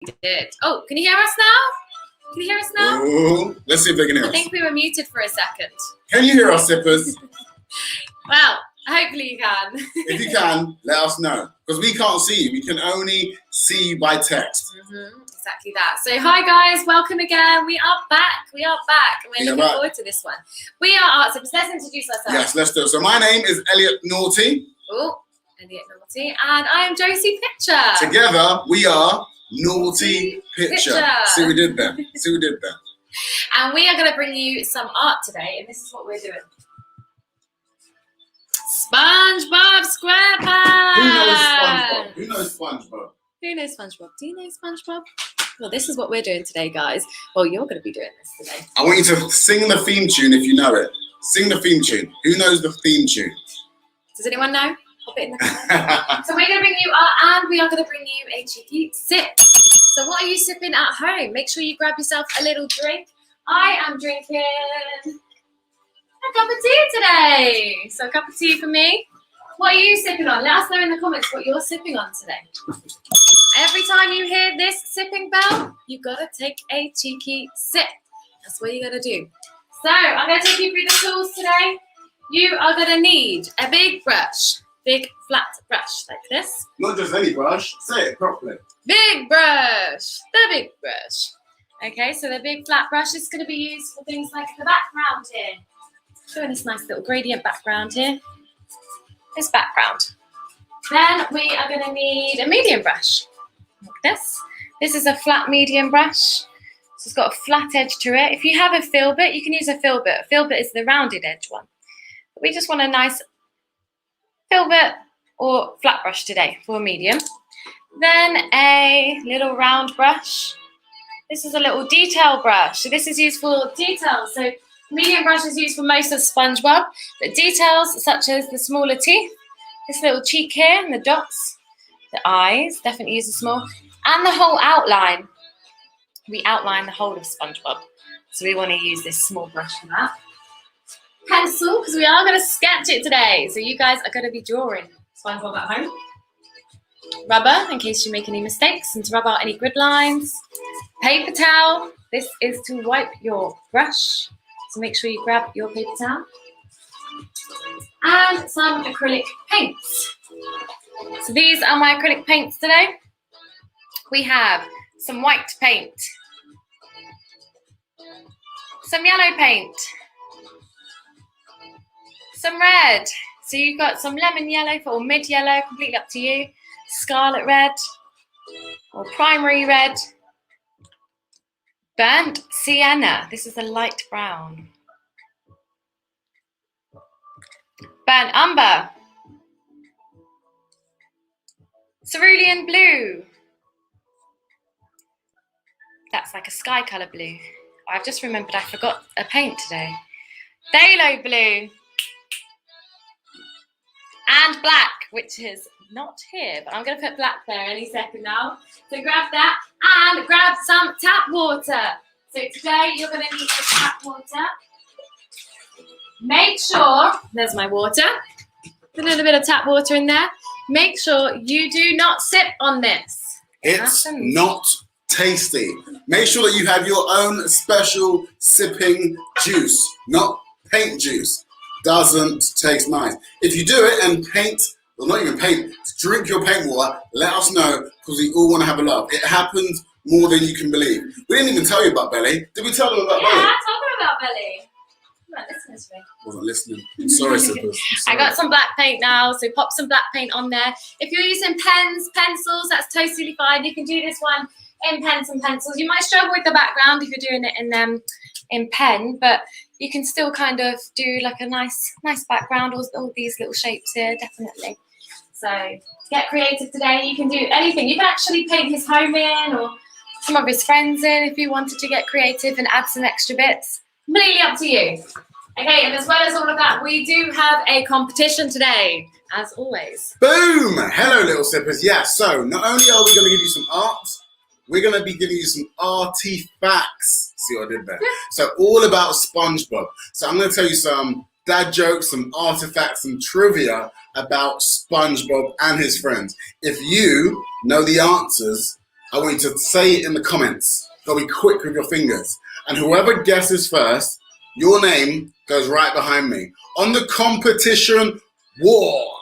did. Oh, can you hear us now? Can you hear us now? Ooh, let's see if they can hear us. I think we were muted for a second. Can you hear us, Sippers? Well, hopefully you can. If you can, let us know. Because we can't see you. We can only see you by text. Exactly that. So hi guys, welcome again. We are back. And we're looking forward to this one. We are Art Sippers. Let's introduce ourselves. Yes, let's do it. So my name is Elliot Naughty. Oh, Elliot Naughty. And I am NorteyPitcher. Together, we are NorteyPitcher. See what we did there? And we are going to bring you some art today. And this is what we're doing. SpongeBob SquarePants. Who knows SpongeBob? Who knows SpongeBob? Do you know SpongeBob? Well, this is what we're doing today, guys. Well, you're going to be doing this today. I want you to sing the theme tune if you know it. Sing the theme tune. Who knows the theme tune? Does anyone know? Pop it in the comments. So we're going to bring you art and we are going to bring you a cheeky sip. So what are you sipping at home? Make sure you grab yourself a little drink. I am drinking a cup of tea today. So a cup of tea for me. What are you sipping on? Let us know in the comments what you're sipping on today. Every time you hear this sipping bell, you gotta take a cheeky sip. That's what you gotta do. So I'm gonna take you through the tools today. You are gonna need a big brush, big flat brush like this. Not just any brush. Say it properly. Big brush, the big brush. Okay, so the big flat brush is gonna be used for things like the background here. Showing this nice little gradient background here. This background. Then we are going to need a medium brush, like this. This is a flat medium brush. So it's got a flat edge to it. If you have a filbert, you can use a filbert. A filbert is the rounded edge one. But we just want a nice filbert or flat brush today for a medium. Then a little round brush. This is a little detail brush. So this is used for details. So medium brush is used for most of SpongeBob, but details such as the smaller teeth, this little cheek here and the dots, the eyes, definitely use a small, and the whole outline. We outline the whole of SpongeBob, so we want to use this small brush for that. Pencil, because we are going to sketch it today, so you guys are going to be drawing SpongeBob at home. Rubber, in case you make any mistakes, and to rub out any grid lines. Paper towel, this is to wipe your brush. So make sure you grab your paper towel. And some acrylic paints. So these are my acrylic paints today. We have some white paint, some yellow paint, some red. So you've got some lemon yellow or mid yellow, completely up to you. Scarlet red or primary red. Burnt sienna. This is a light brown. Burnt umber. Cerulean blue. That's like a sky colour blue. I've just remembered I forgot a paint today. Phthalo blue. And black, which is not here, but I'm going to put black there any second now. So grab that and grab some tap water. So today you're going to need the tap water. Make sure, there's my water. Put a little bit of tap water in there. Make sure you do not sip on this. It's not tasty. Make sure that you have your own special sipping juice, not paint juice. Doesn't taste nice. If you do it and paint, well, not even paint, drink your paint water, let us know, because we all want to have a laugh. It happens more than you can believe. We didn't even tell you about Belly. Did we tell them about Belly? Yeah, I told them about Belly. You weren't listening to me. Wasn't listening. I'm sorry, Sippers. I got some black paint now, so pop some black paint on there. If you're using pens, pencils, that's totally fine. You can do this one in pens and pencils. You might struggle with the background if you're doing it in pen, but you can still kind of do like a nice background, all these little shapes here, definitely. So get creative today. You can do anything. You can actually paint his home in or some of his friends in if you wanted to get creative and add some extra bits. Completely up to you. Okay, and as well as all of that, we do have a competition today, as always. Boom! Hello, little sippers. Yeah, so not only are we going to give you some art, we're going to be giving you some arty-facts. See what I did there? So all about SpongeBob. So I'm going to tell you some dad jokes, some artifacts, some trivia about SpongeBob and his friends. If you know the answers, I want you to say it in the comments. Go be quick with your fingers. And whoever guesses first, your name goes right behind me. On the competition wall.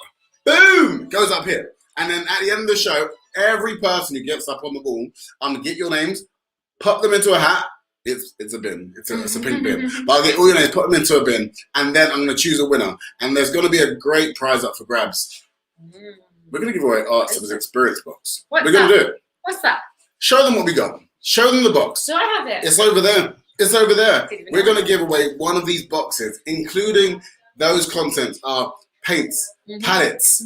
Boom! Goes up here. And then at the end of the show, every person who gets up on the wall, I'm going to get your names, pop them into a hat. It's a bin. It's a pink bin. But I'll get all your names, put them into a bin, and then I'm going to choose a winner. And there's going to be a great prize up for grabs. We're going to give away Art Sippers Experience Box. We're going to do it. What's that? Show them what we got. Show them the box. Do I have it? It's over there. It's over there. We're going to give away one of these boxes, including those contents are paints, palettes,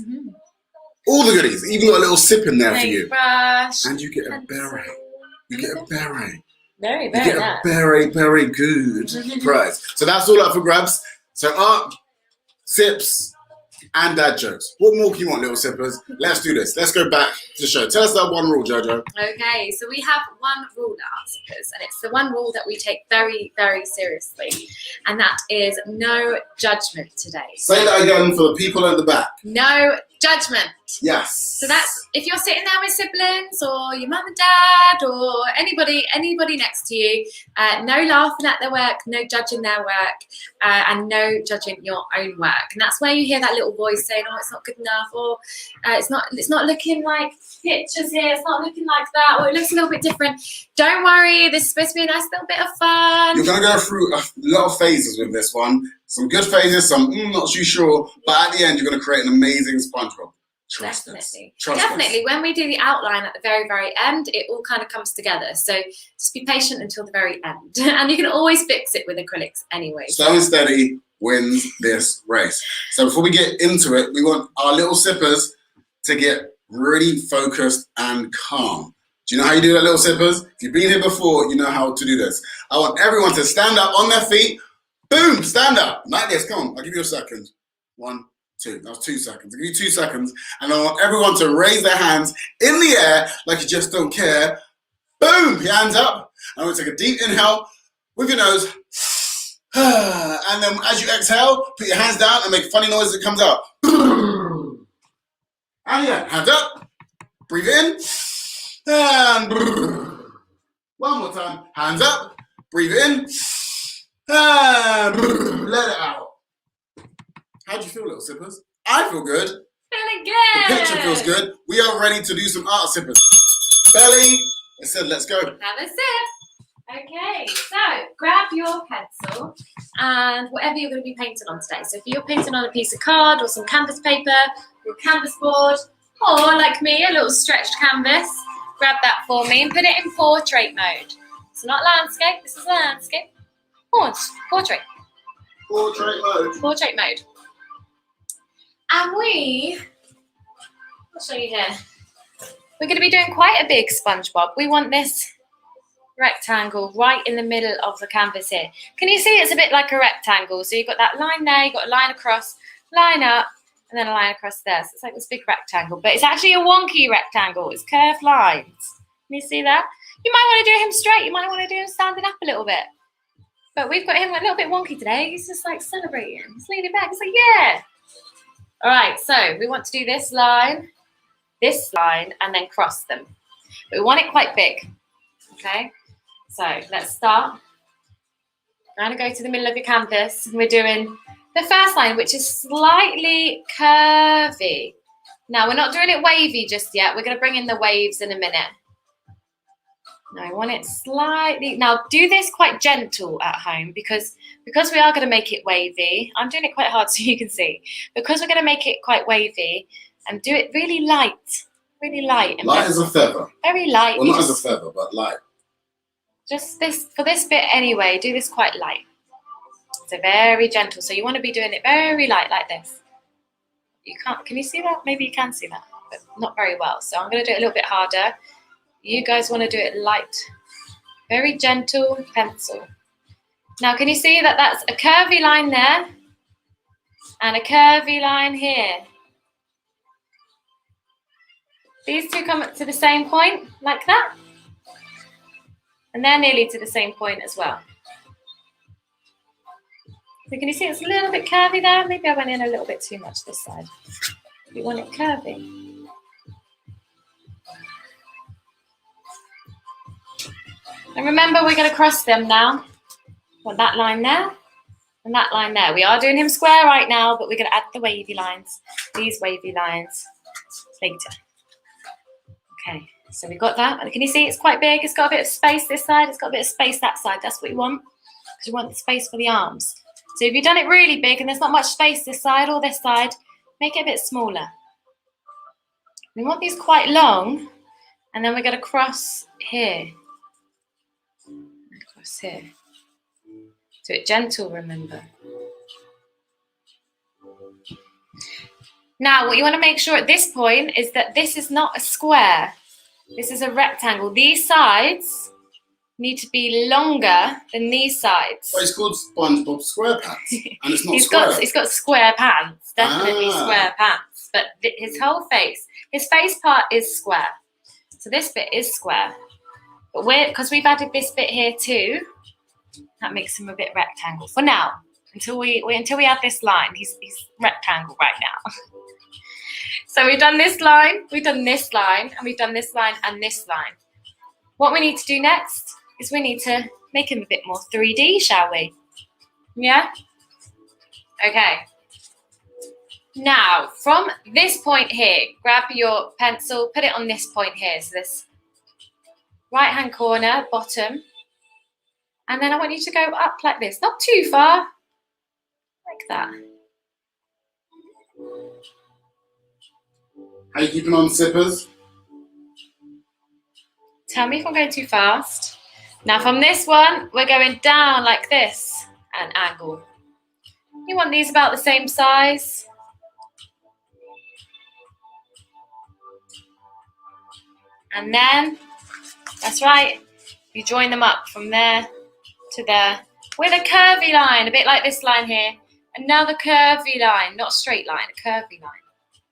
all the goodies. Even got a little sip in there for you. Paintbrush. And you get a beret. You get a beret. Very, You get a very good prize. So that's all up for grabs. So art, sips, and dad jokes. What more can you want, little sippers? Let's do this. Let's go back to the show. Tell us that one rule, Jojo. Okay, so we have one rule at Art Sippers, and it's the one rule that we take very, very seriously, and that is no judgment today. Say that again for the people at the back. No judgment. Yes. So that's if you're sitting there with siblings or your mum and dad or anybody next to you, no laughing at their work, no judging their work, and no judging your own work. And that's where you hear that little voice saying, "Oh, it's not good enough," or "It's not looking like pictures here. It's not looking like that," or "It looks a little bit different." Don't worry. This is supposed to be a nice little bit of fun. You're gonna go through a lot of phases with this one. Some good phases, some not too sure, but at the end, you're gonna create an amazing SpongeBob. Trust us. Definitely. When we do the outline at the very, very end, it all kind of comes together. So just be patient until the very end. And you can always fix it with acrylics anyway. Slow and steady wins this race. So before we get into it, we want our little sippers to get really focused and calm. Do you know how you do that, little sippers? If you've been here before, you know how to do this. I want everyone to stand up on their feet. Boom, stand up. Like this, come on, I'll give you a second. 1, 2, that was 2 seconds. I'll give you 2 seconds. And I want everyone to raise their hands in the air like you just don't care. Boom, your hands up. And we'll take a deep inhale with your nose. And then as you exhale, put your hands down and make funny noises that comes out. And yeah, hands up. Breathe in. And one more time. Hands up. Breathe in. And let it out. How do you feel, little sippers? I feel good. Feeling good. The picture feels good. We are ready to do some art sippers. Belly. I said, let's go. Have a sip. Okay, so grab your pencil and whatever you're going to be painting on today. So if you're painting on a piece of card or some canvas paper or a canvas board, or like me, a little stretched canvas, grab that for me and put it in portrait mode. It's not landscape, this is landscape. Portrait. Portrait mode. Portrait mode. And I'll show you here. We're going to be doing quite a big SpongeBob. We want this rectangle right in the middle of the canvas here. Can you see it's a bit like a rectangle? So you've got that line there, you've got a line across, line up, and then a line across there. So it's like this big rectangle, but it's actually a wonky rectangle. It's curved lines. Can you see that? You might want to do him straight. You might want to do him standing up a little bit. But we've got him a little bit wonky today. He's just like celebrating. He's leaning back. He's like, yeah. All right, so we want to do this line, and then cross them. But we want it quite big, okay? So let's start. I'm going to go to the middle of your canvas. And we're doing the first line, which is slightly curvy. Now, we're not doing it wavy just yet. We're going to bring in the waves in a minute. Now, I want it slightly. Now, do this quite gentle at home because we are going to make it wavy. I'm doing it quite hard so you can see. Because we're going to make it quite wavy and do it really light. Really light. And light as a feather. Very light. Well, not as a feather, but light. Just this, for this bit anyway, do this quite light. So very gentle. So you want to be doing it very light like this. You can't, can you see that? Maybe you can see that, but not very well. So I'm going to do it a little bit harder. You guys want to do it light. Very gentle pencil. Now, can you see that that's a curvy line there and a curvy line here? These two come to the same point, like that. And they're nearly to the same point as well. So can you see it's a little bit curvy there? Maybe I went in a little bit too much this side. We want it curvy. And remember, we're going to cross them now. Got that line there and that line there. We are doing him square right now, but we're going to add the wavy lines, these wavy lines later. Okay, so we've got that. And can you see it's quite big? It's got a bit of space this side. It's got a bit of space that side. That's what we want, because we want the space for the arms. So if you've done it really big and there's not much space this side or this side, make it a bit smaller. We want these quite long, and then we're going to cross here. Across here. Do it gentle, remember. Now, what you want to make sure at this point is that this is not a square. This is a rectangle. These sides need to be longer than these sides. Well, it's called SpongeBob SquarePants, and it's not square. He's got square pants, definitely square pants. But his whole face, his face part is square. So this bit is square. But because we've added this bit here too, that makes him a bit rectangle for now. Until we add this line, he's rectangle right now. So we've done this line, we've done this line, and we've done this line and this line. What we need to do next is we need to make him a bit more 3D, shall we? Yeah? Okay. Now, from this point here, grab your pencil, put it on this point here. So this right-hand corner, bottom. And then I want you to go up like this. Not too far. Like that. How are you keeping on, sippers? Tell me if I'm going too fast. Now from this one, we're going down like this, at an angle. You want these about the same size. And then, that's right, you join them up from there to there with a curvy line, a bit like this line here. Another curvy line, not a straight line, a curvy line.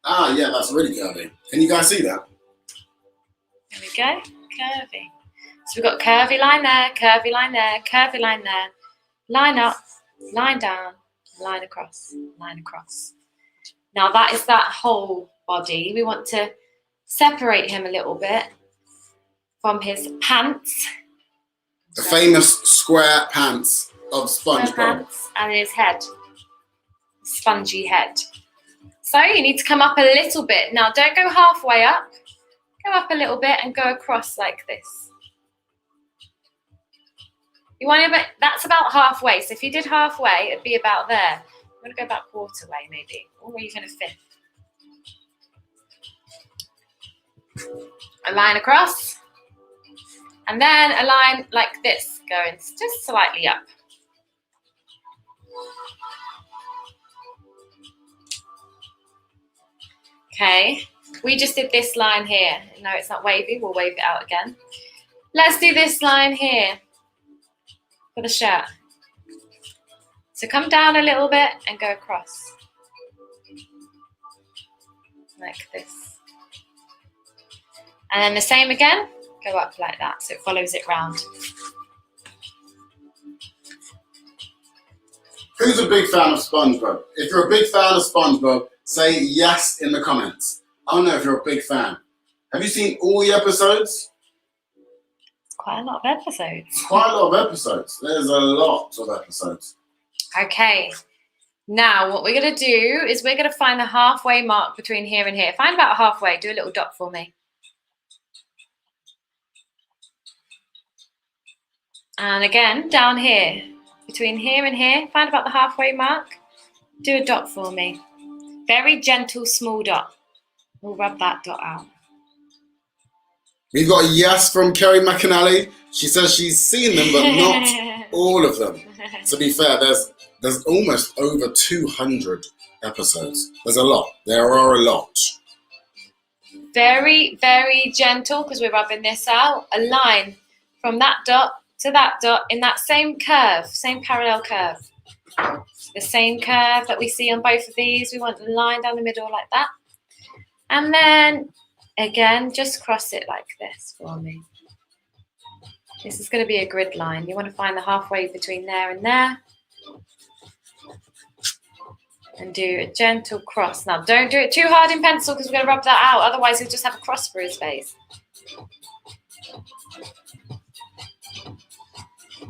Ah, yeah, that's really curvy. Can you guys see that? There we go, curvy. So we've got curvy line there, curvy line there, curvy line there. Line up, line down, line across, line across. Now that is that whole body. We want to separate him a little bit from his pants. The famous square pants of SpongeBob. Pants and his head, spongy head. So you need to come up a little bit. Now don't go halfway up. Go up a little bit and go across like this. You want to, that's about halfway. So if you did halfway, it'd be about there. I'm going to go about quarter way maybe, or even a fifth. A line across. And then a line like this, going just slightly up. Okay, we just did this line here. No, it's not wavy, we'll wave it out again. Let's do this line here for the shirt. So come down a little bit and go across. Like this. And then the same again, go up like that, so it follows it round. Who's a big fan of SpongeBob? If you're a big fan of SpongeBob, say yes in the comments. I don't know if you're a big fan. Have you seen all the episodes? Quite a lot of episodes. Quite a lot of episodes. There's a lot of episodes. Okay. Now, what we're going to do is we're going to find the halfway mark between here and here. Find about halfway. Do a little dot for me. And again, down here. Between here and here. Find about the halfway mark. Do a dot for me. Very gentle, small dot. We'll rub that dot out. We've got a yes from Kerry McAnally. She says she's seen them, but not all of them. To be fair, there's almost over 200 episodes. There's a lot. There are a lot. Very, very gentle, because we're rubbing this out. A line from that dot to that dot in that same curve, same parallel curve. The same curve that we see on both of these. We want a line down the middle like that. And then, again, just cross it like this for me. This is going to be a grid line. You want to find the halfway between there and there. And do a gentle cross. Now, don't do it too hard in pencil, because we're going to rub that out. Otherwise, he'll just have a cross for his face.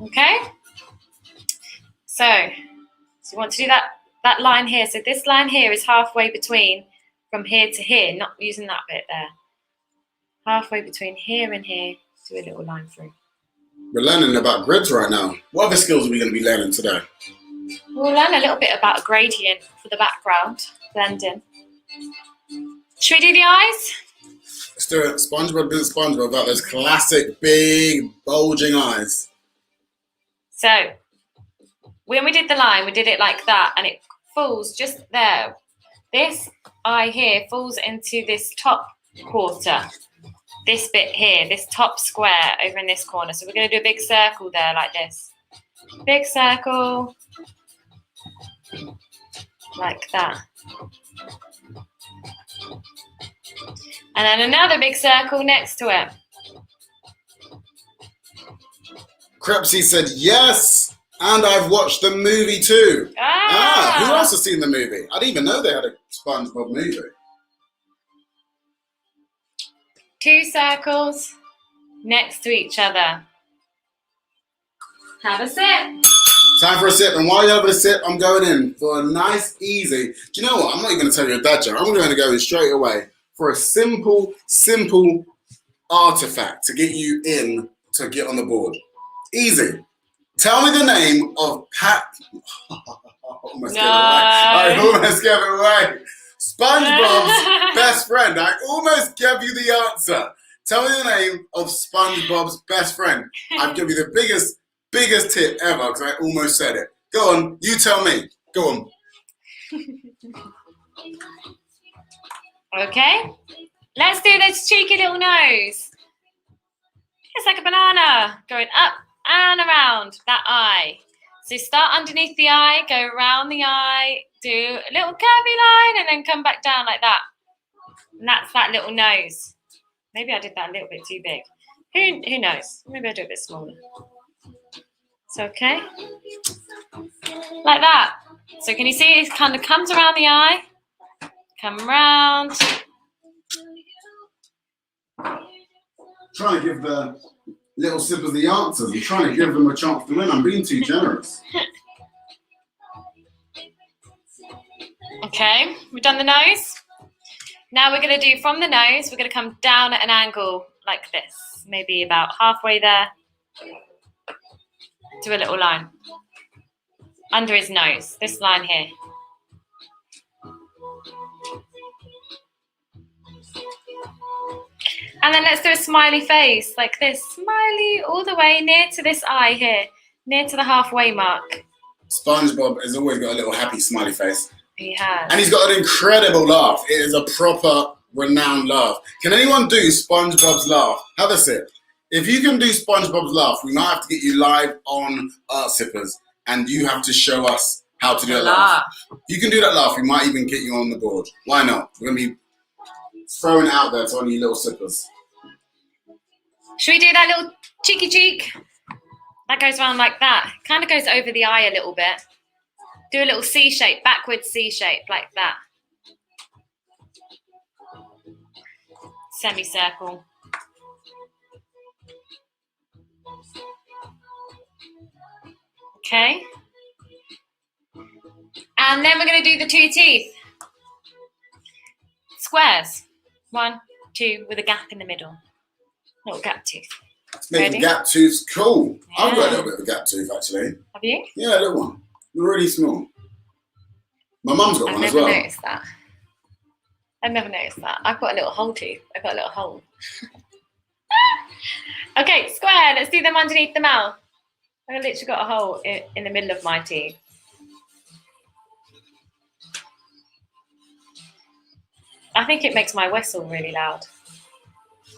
Okay? So you want to do that line here. So this line here is halfway between from here to here, not using that bit there. Halfway between here and here, do a little line through. We're learning about grids right now. What other skills are we going to be learning today? We'll learn a little bit about a gradient for the background, blending. Should we do the eyes? Let's do it. SpongeBob doing SpongeBob about those classic big bulging eyes. So when we did the line, we did it like that, and it falls just there. This eye here falls into this top quarter. This bit here, this top square over in this corner. So we're going to do a big circle there like this. Big circle. Like that. And then another big circle next to it. Crepsy said yes, and I've watched the movie too. Who else has seen the movie? I didn't even know they had a SpongeBob movie. 2 circles next to each other. Have a sip. Time for a sip, and while you're having a sip, I'm going in for a nice, easy. Do you know what? I'm not even going to tell you a dad joke. I'm going to go in straight away for a simple artifact to get you in to get on the board. Easy. Tell me the name of I almost gave it away. SpongeBob's best friend. I almost gave you the answer. Tell me the name of SpongeBob's best friend. I've given you the biggest tip ever because I almost said it. Go on, you tell me. Go on. Okay, let's do this cheeky little nose. It's like a banana going up and around that eye. So start underneath the eye, go around the eye, do a little curvy line, and then come back down like that. And that's that little nose. Maybe I did that a little bit too big. Who knows? Maybe I'll do it a bit smaller. It's okay. Like that. So can you see it kind of comes around the eye? Come round. Trying to give the little sippers the answers. I'm trying to give them a chance to win. I'm being too generous. Okay, we've done the nose. Now we're going to do from the nose, we're going to come down at an angle like this. Maybe about halfway there. Do a little line. Under his nose, this line here. And then let's do a smiley face like this. Smiley all the way near to this eye here. Near to the halfway mark. SpongeBob has always got a little happy smiley face. He has. And he's got an incredible laugh. It is a proper renowned laugh. Can anyone do SpongeBob's laugh? Have a sip. If you can do SpongeBob's laugh, we might have to get you live on Art Sippers, and you have to show us how to do that laugh. If you can do that laugh, we might even get you on the board. Why not? We're going to be throwing it out there to all you little sippers. Should we do that little cheeky cheek? That goes around like that. Kind of goes over the eye a little bit. Do a little C shape, backwards C shape, like that. Semicircle. Okay. And then we're going to do the 2 teeth. Squares. 1, 2, with a gap in the middle. Little gap tooth. Making gap tooths cool. Yeah. I've got a little bit of a gap tooth, actually. Have you? Yeah, a little one. Really small. My mum's got one as well. I've never noticed that. I've never noticed that. I've got a little hole tooth. I've got a little hole. Okay, square. Let's do them underneath the mouth. I've literally got a hole in the middle of my teeth. I think it makes my whistle really loud.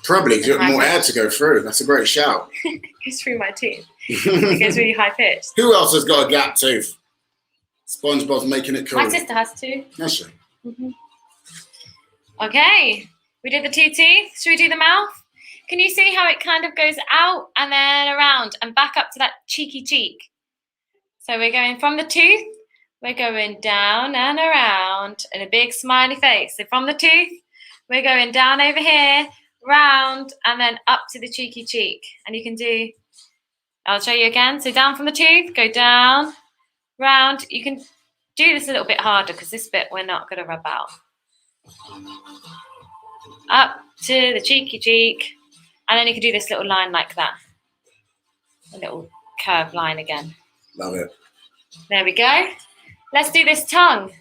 Probably, because you've got more air to go through. That's a great shout. It goes through my teeth. It goes really high pitched. Who else has got a gap tooth? SpongeBob's making it cool. My sister has 2. Has she? Mm-hmm. Okay, we did the 2 teeth. Should we do the mouth? Can you see how it kind of goes out and then around and back up to that cheeky cheek? So we're going from the tooth, we're going down and around in a big smiley face. So from the tooth, we're going down over here, round, and then up to the cheeky cheek. And you can do I'll show you again. So down from the tooth, go down, round. You can do this a little bit harder because this bit we're not going to rub out. Up to the cheeky cheek. And then you can do this little line like that. A little curved line again. Love it. There we go. Let's do this tongue.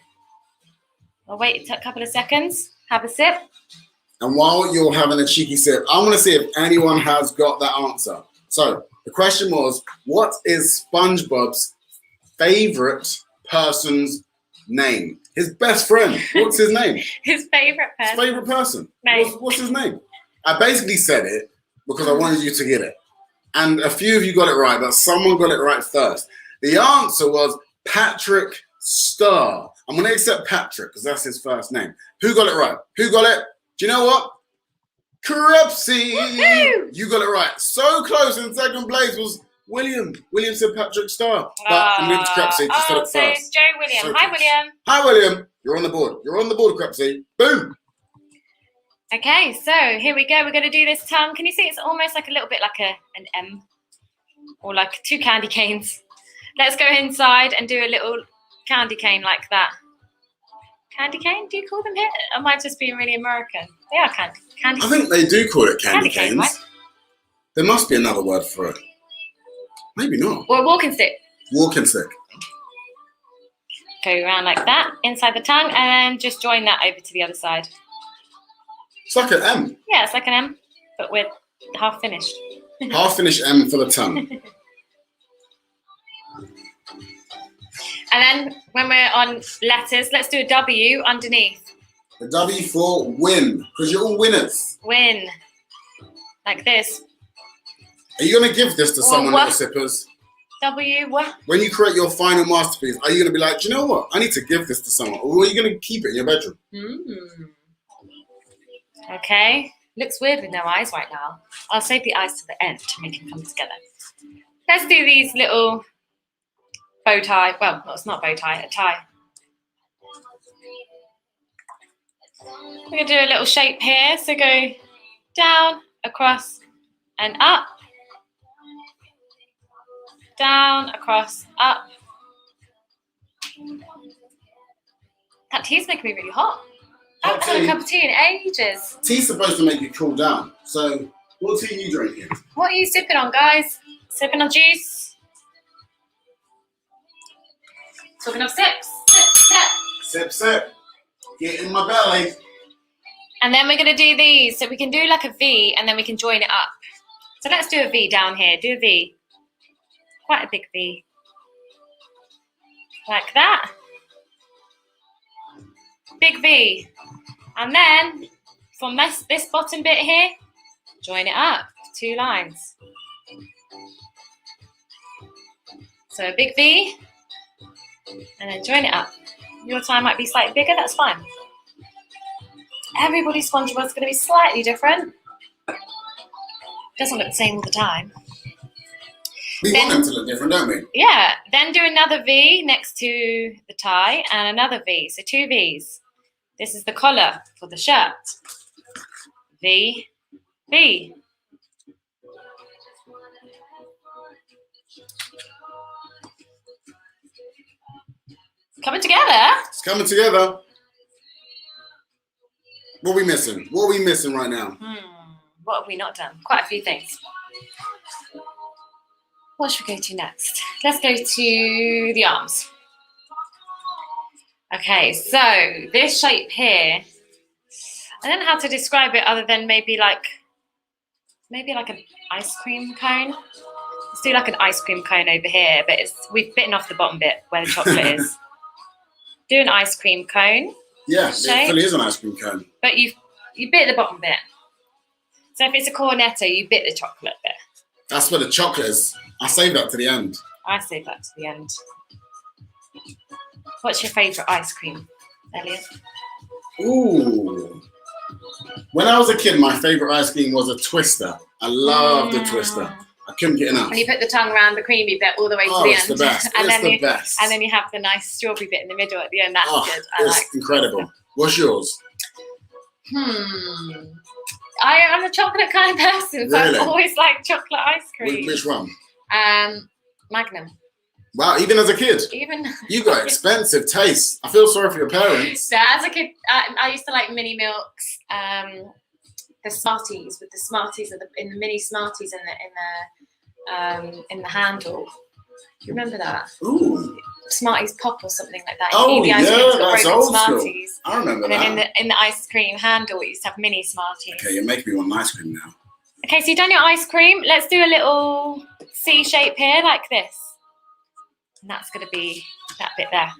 I'll wait a couple of seconds. Have a sip. And while you're having a cheeky sip, I want to see if anyone has got that answer. So the question was, what is SpongeBob's favorite person's name? His best friend. What's his name? His favorite person. His favorite person. Name. What's his name? I basically said it because I wanted you to get it. And a few of you got it right, but someone got it right first. The answer was Patrick Star. I'm going to accept Patrick because that's his first name. Who got it right? Who got it? Do you know what? Crepsy! You got it right. So close. In second place was William. William said Patrick Star. But I moved to Crepsy. Just got it first. So it's Joe William. So Hi, close. William. Hi, William. You're on the board. You're on the board, Crepsy. Boom. Okay, so here we go. We're going to do this tongue. Can you see it's almost like a little bit like an M or like two candy canes. Let's go inside and do a little candy cane like that. Candy cane? Do you call them here? I might just be really American. They are candy I think they do call it candy canes. right? There must be another word for it. Maybe not. Or a walking stick. Walking stick. Go around like that, inside the tongue, and then just join that over to the other side. It's like an M. Yeah, it's like an M, but we're half finished. Half finished M for the tongue. And then when we're on letters, let's do a W underneath. The W for win, because you're all winners. Win. Like this. Are you going to give this to someone, what? little sippers? W, what? When you create your final masterpiece, are you going to be like, do you know what? I need to give this to someone. Or are you going to keep it in your bedroom? Okay. Looks weird with no eyes right now. I'll save the eyes to the end to make them come together. Let's do these little bow tie. Well, no, it's not bow tie, a tie. We're going to do a little shape here. So go down, across, and up. Down, across, up. That tea's making me really hot. I haven't had a cup of tea in ages. Tea's supposed to make you cool down. So, what tea are you drinking? What are you sipping on, guys? Sipping on juice? Talking of sips. Sip, sip. Sip, sip. Get in my belly. And then we're going to do these. So we can do like a V and then we can join it up. So let's do a V down here. Do a V. Quite a big V. Like that. Big V. And then from this bottom bit here, join it up. 2 lines. So a big V. And then join it up. Your tie might be slightly bigger, that's fine. Everybody's SpongeBob is going to be slightly different. Doesn't look the same all the time. We want them to look different, don't we? Yeah. Then do another V next to the tie and another V. So 2 Vs. This is the collar for the shirt. V, V. Coming together. It's coming together. What are we missing? What are we missing right now? What have we not done? Quite a few things. What should we go to next? Let's go to the arms. Okay, so this shape here, I don't know how to describe it other than maybe like an ice cream cone. Let's do like an ice cream cone over here, but we've bitten off the bottom bit where the chocolate is. Do an ice cream cone. Yeah, shape. it fully is an ice cream cone. But you bit the bottom bit. So if it's a cornetto, you bit the chocolate bit. That's where the chocolate is. I saved that to the end. I save that to the end. What's your favourite ice cream, Elliot? Ooh. When I was a kid, my favourite ice cream was a Twister. I loved the Twister. I couldn't get enough. And you put the tongue around the creamy bit all the way to the it's end. the best. And It's then the best. And then you have the nice strawberry bit in the middle at the end. That's good. It's incredible. What's yours? I am a chocolate kind of person, so Really? I always like chocolate ice cream. Which one? Magnum. Wow, even as a kid, Even you got expensive taste. I feel sorry for your parents. so as a kid, I used to like mini milks, the Smarties with the Smarties in the mini Smarties in the handle. Do you remember that? Ooh. Smarties Pop or something like that. Oh, the ice yeah, cream's got that's broken old Smarties. school. I remember And that. then in the ice cream handle, we used to have mini Smarties. Okay, you're making me want ice cream now. Okay, so you've done your ice cream. Let's do a little C shape here, like this. And that's going to be that bit there.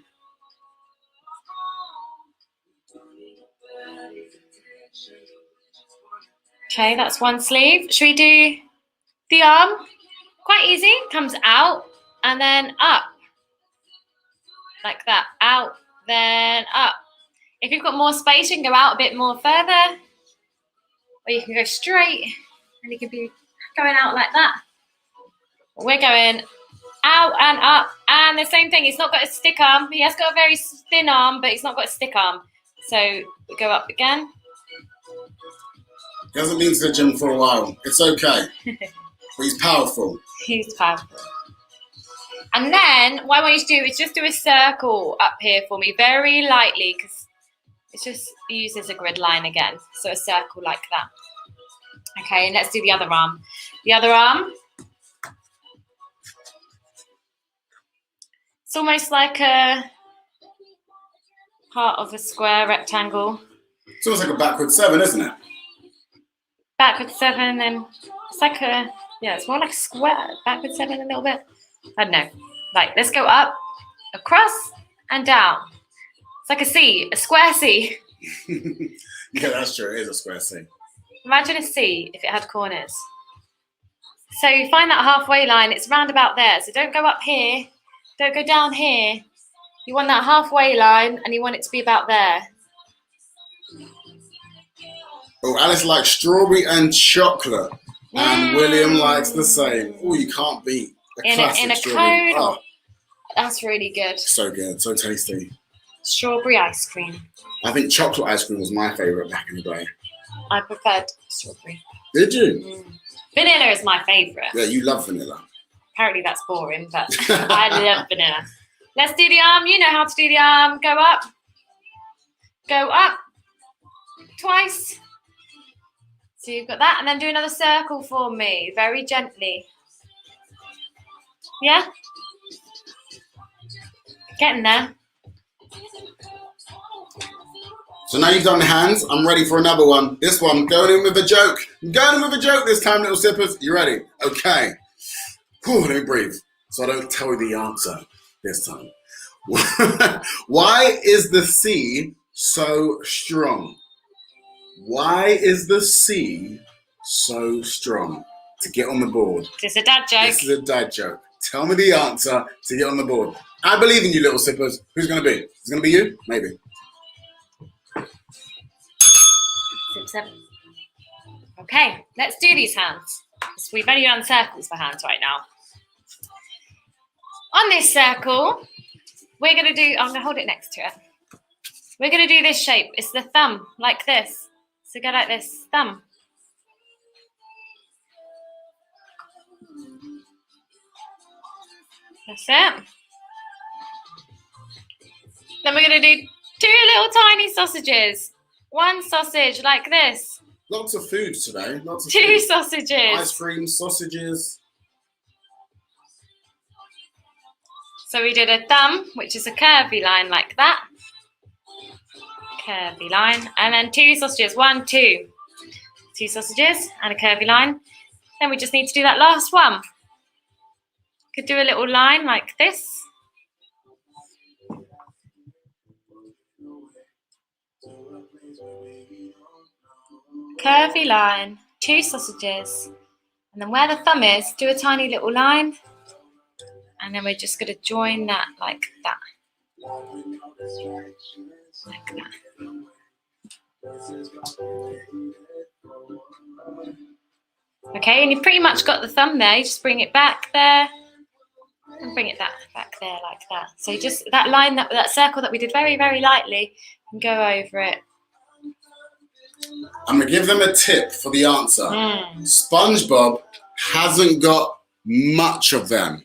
Okay, that's one sleeve. Should we do the arm? Quite easy. Comes out and then up. Like that. Out, then up. If you've got more space, you can go out a bit more further. Or you can go straight and you can be going out like that. We're going out and up. And the same thing, he's not got a stick arm. He has got a very thin arm, but he's not got a stick arm. So we go up again. He hasn't been to the gym for a while. It's okay. But he's powerful. He's powerful. And then what I want you to do is just do a circle up here for me, very lightly, because it's just used as a grid line again. So a circle like that. Okay, and let's do the other arm. The other arm. It's almost like a part of a square rectangle. It's almost like a backward 7, isn't it? Backward 7, then it's like a, yeah, it's more like a square. Backward 7 a little bit. I don't know. Like, let's go up, across, and down. It's like a C, a square C. Yeah, that's true. It is a square C. Imagine a C if it had corners. So you find that halfway line, it's round about there. So don't go up here, don't go down here. You want that halfway line and you want it to be about there. Oh, Alice likes strawberry and chocolate. And William likes the same. Oh, you can't beat a classic in a strawberry. cone. Oh, That's really good. so good, so tasty. Strawberry ice cream. I think chocolate ice cream was my favourite back in the day. I preferred strawberry. Did you? Vanilla is my favourite. Yeah, you love vanilla. Apparently that's boring, but I love vanilla. Let's do the arm. You know how to do the arm. Go up. Go up. Twice. So you've got that. And then do another circle for me. Very gently. Yeah? Getting there. So now you've done the hands, I'm ready for another one. This one, going in with a joke. I'm going in with a joke this time, little sippers. You ready? Okay. Whew, let me breathe so I don't tell you the answer this time. Why is the C so strong? Why is the C so strong? To get on the board. It's a dad joke. This is a dad joke. Tell me the answer to get on the board. I believe in you, little sippers. Who's going to be? Is it going to be you? Maybe. 6, 7. Okay, let's do these hands. So we've only done circles for hands right now. On this circle, we're going to do, I'm going to hold it next to it. We're going to do this shape. It's the thumb, like this. So go like this, thumb. That's it. Then we're going to do 2 little tiny sausages. 1 sausage like this. Lots of food today. Lots of 2 food. sausages. Ice cream, sausages. So we did a thumb, which is a curvy line like that. Curvy line. And then 2 sausages. 1, 2. 2 sausages and a curvy line. Then we just need to do that last one. Could do a little line like this. Curvy line, 2 sausages, and then where the thumb is, do a tiny little line, and then we're just going to join that like that. Like that. Okay, and you've pretty much got the thumb there. You just bring it back there, and bring it back there like that. So just that line, that circle that we did very, very lightly, and go over it. I'm going to give them a tip for the answer. SpongeBob hasn't got much of them.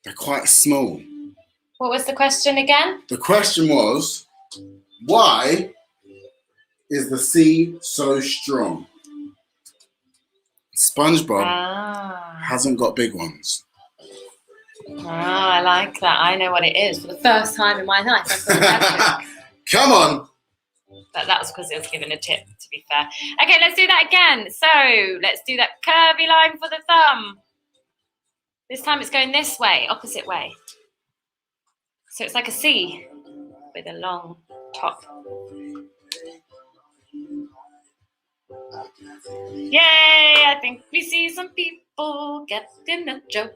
They're quite small. What was the question again? The question was, why is the sea so strong? SpongeBob hasn't got big ones. I like that. I know what it is. For the first time in my life, I thought that. Come on. But that was because it was given a tip, to be fair. Okay, let's do that again. So let's do that curvy line for the thumb. This time it's going this way, opposite way. So it's like a C with a long top. Yay! I think we see some people getting a joke.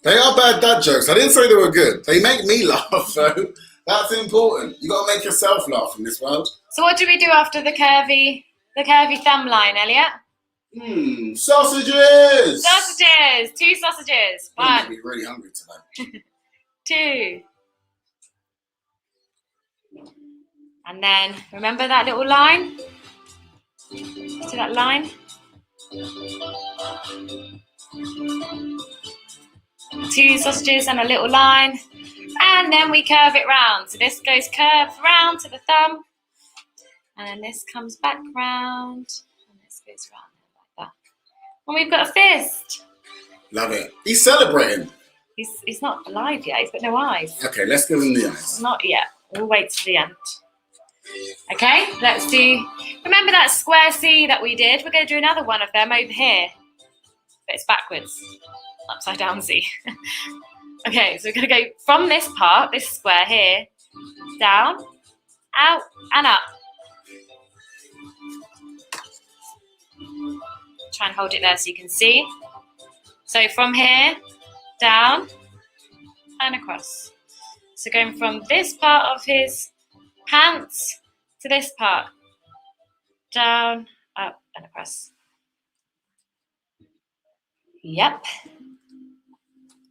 They are bad dad jokes. I didn't say they were good. They make me laugh, though. That's important. You got to make yourself laugh in this world. So what do we do after the curvy thumb line, Elliot? Sausages! Sausages! 2 sausages. You're 1. making me really hungry today. 2. And then, remember that little line? See that line? 2 sausages and a little line. And then we curve it round. So this goes curved round to the thumb. And then this comes back round. And this goes round like that. And we've got a fist. Love it. He's celebrating. He's not alive yet. He's got no eyes. Okay, let's give him the eyes. Not yet. We'll wait till the end. Okay, let's do... Remember that square C that we did? We're going to do another one of them over here. But it's backwards. Upside down C. Okay, so we're going to go from this part, this square here, down, out, and up. Try and hold it there so you can see. So from here, down, and across. So going from this part of his pants to this part. Down, up, and across. Yep.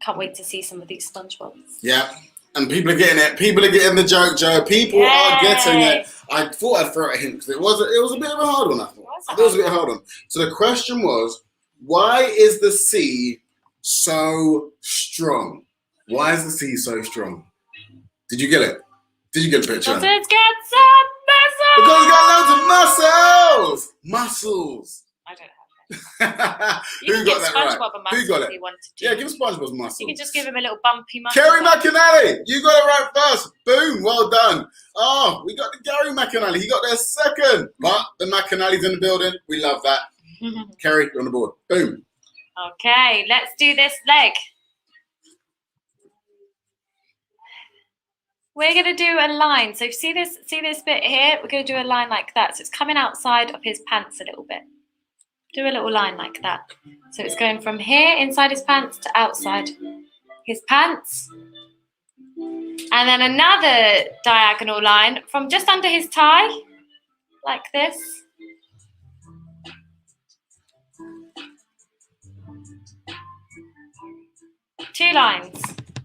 Can't wait to see some of these SpongeBobs. Yeah, and people are getting it. People are getting the joke, Joe. People are getting it. I thought I'd throw it a hint because it was a bit of a hard one, I thought. It was a bit hard one. So the question was, why is the sea so strong? Why is the sea so strong? Did you get it? Did you get the picture? Because it's got some muscles! Because it's got loads of muscles! Muscles! I don't have that. You Who can got give that SpongeBob right? a muscle Who got if it? you wanted to. Yeah, give SpongeBob muscles. You can just give him a little bumpy muscle. Gary McAnally, you got it right first. Boom, well done. Oh, we got the Gary McAnally. He got there second. But the McAnally's in the building. We love that. Kerry, you're on the board. Boom. Okay, let's do this leg. We're going to do a line. So see this bit here? We're going to do a line like that. So it's coming outside of his pants a little bit. Do a little line like that. So it's going from here inside his pants to outside his pants. And then another diagonal line from just under his tie, like this. Two lines.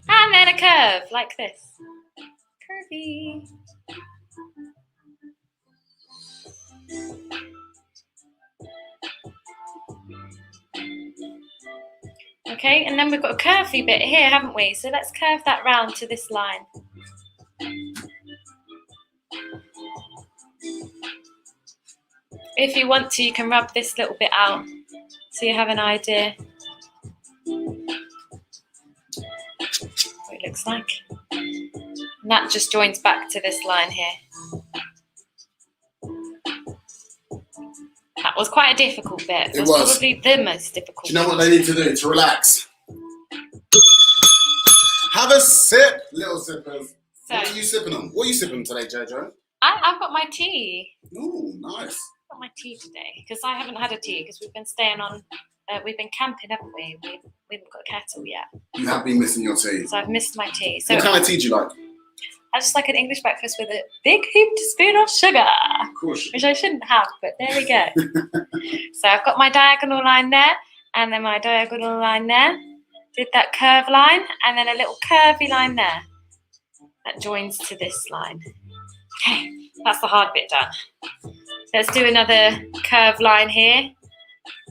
And then a curve, like this. Curvy. Okay, and then we've got a curvy bit here, haven't we? So let's curve that round to this line. If you want to, you can rub this little bit out so you have an idea what it looks like. And that just joins back to this line here. That was quite a difficult bit. It was probably the most difficult. Do you know what they need to do to relax? Have a sip, little sippers. So, what are you sipping on? What are you sipping today, Jojo? I've got my tea. Ooh, nice. I've got my tea today because I haven't had a tea because we've been staying on. We've been camping, haven't we? We haven't got a kettle yet. You have been missing your tea. So I've missed my tea. So what kind of tea do you like? I just like an English breakfast with a big heaped spoon of sugar. Of course. Which I shouldn't have, but there we go. So I've got my diagonal line there, and then my diagonal line there. Did that curve line, and then a little curvy line there. That joins to this line. Okay, that's the hard bit done. Let's do another curve line here.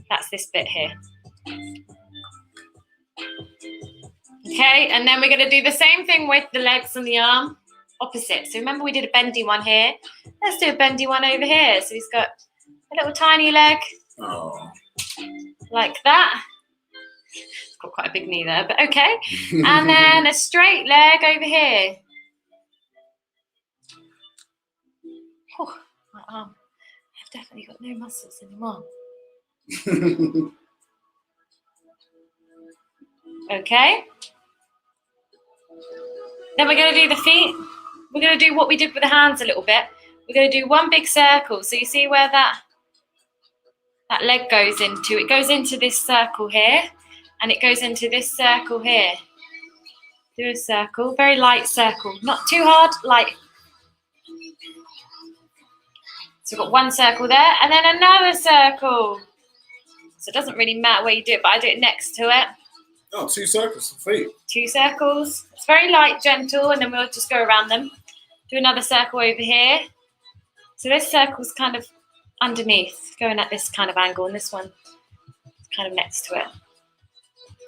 That's this bit here. Okay, and then we're going to do the same thing with the legs and the arm, opposite. So remember we did a bendy one here. Let's do a bendy one over here. So he's got a little tiny leg, like that. It's got quite a big knee there, but okay. And then a straight leg over here. Oh, my arm. I've definitely got no muscles anymore. Okay. Then we're going to do the feet. We're going to do what we did with the hands a little bit. We're going to do one big circle. So you see where that leg goes into? It goes into this circle here, and it goes into this circle here. Do a circle, very light circle. Not too hard, light. So we've got one circle there, and then another circle. So it doesn't really matter where you do it, but I do it next to it. Oh, 2 circles for feet. 2 circles. It's very light, gentle, and then we'll just go around them. Do another circle over here. So this circle's kind of underneath, going at this kind of angle, and this one is kind of next to it.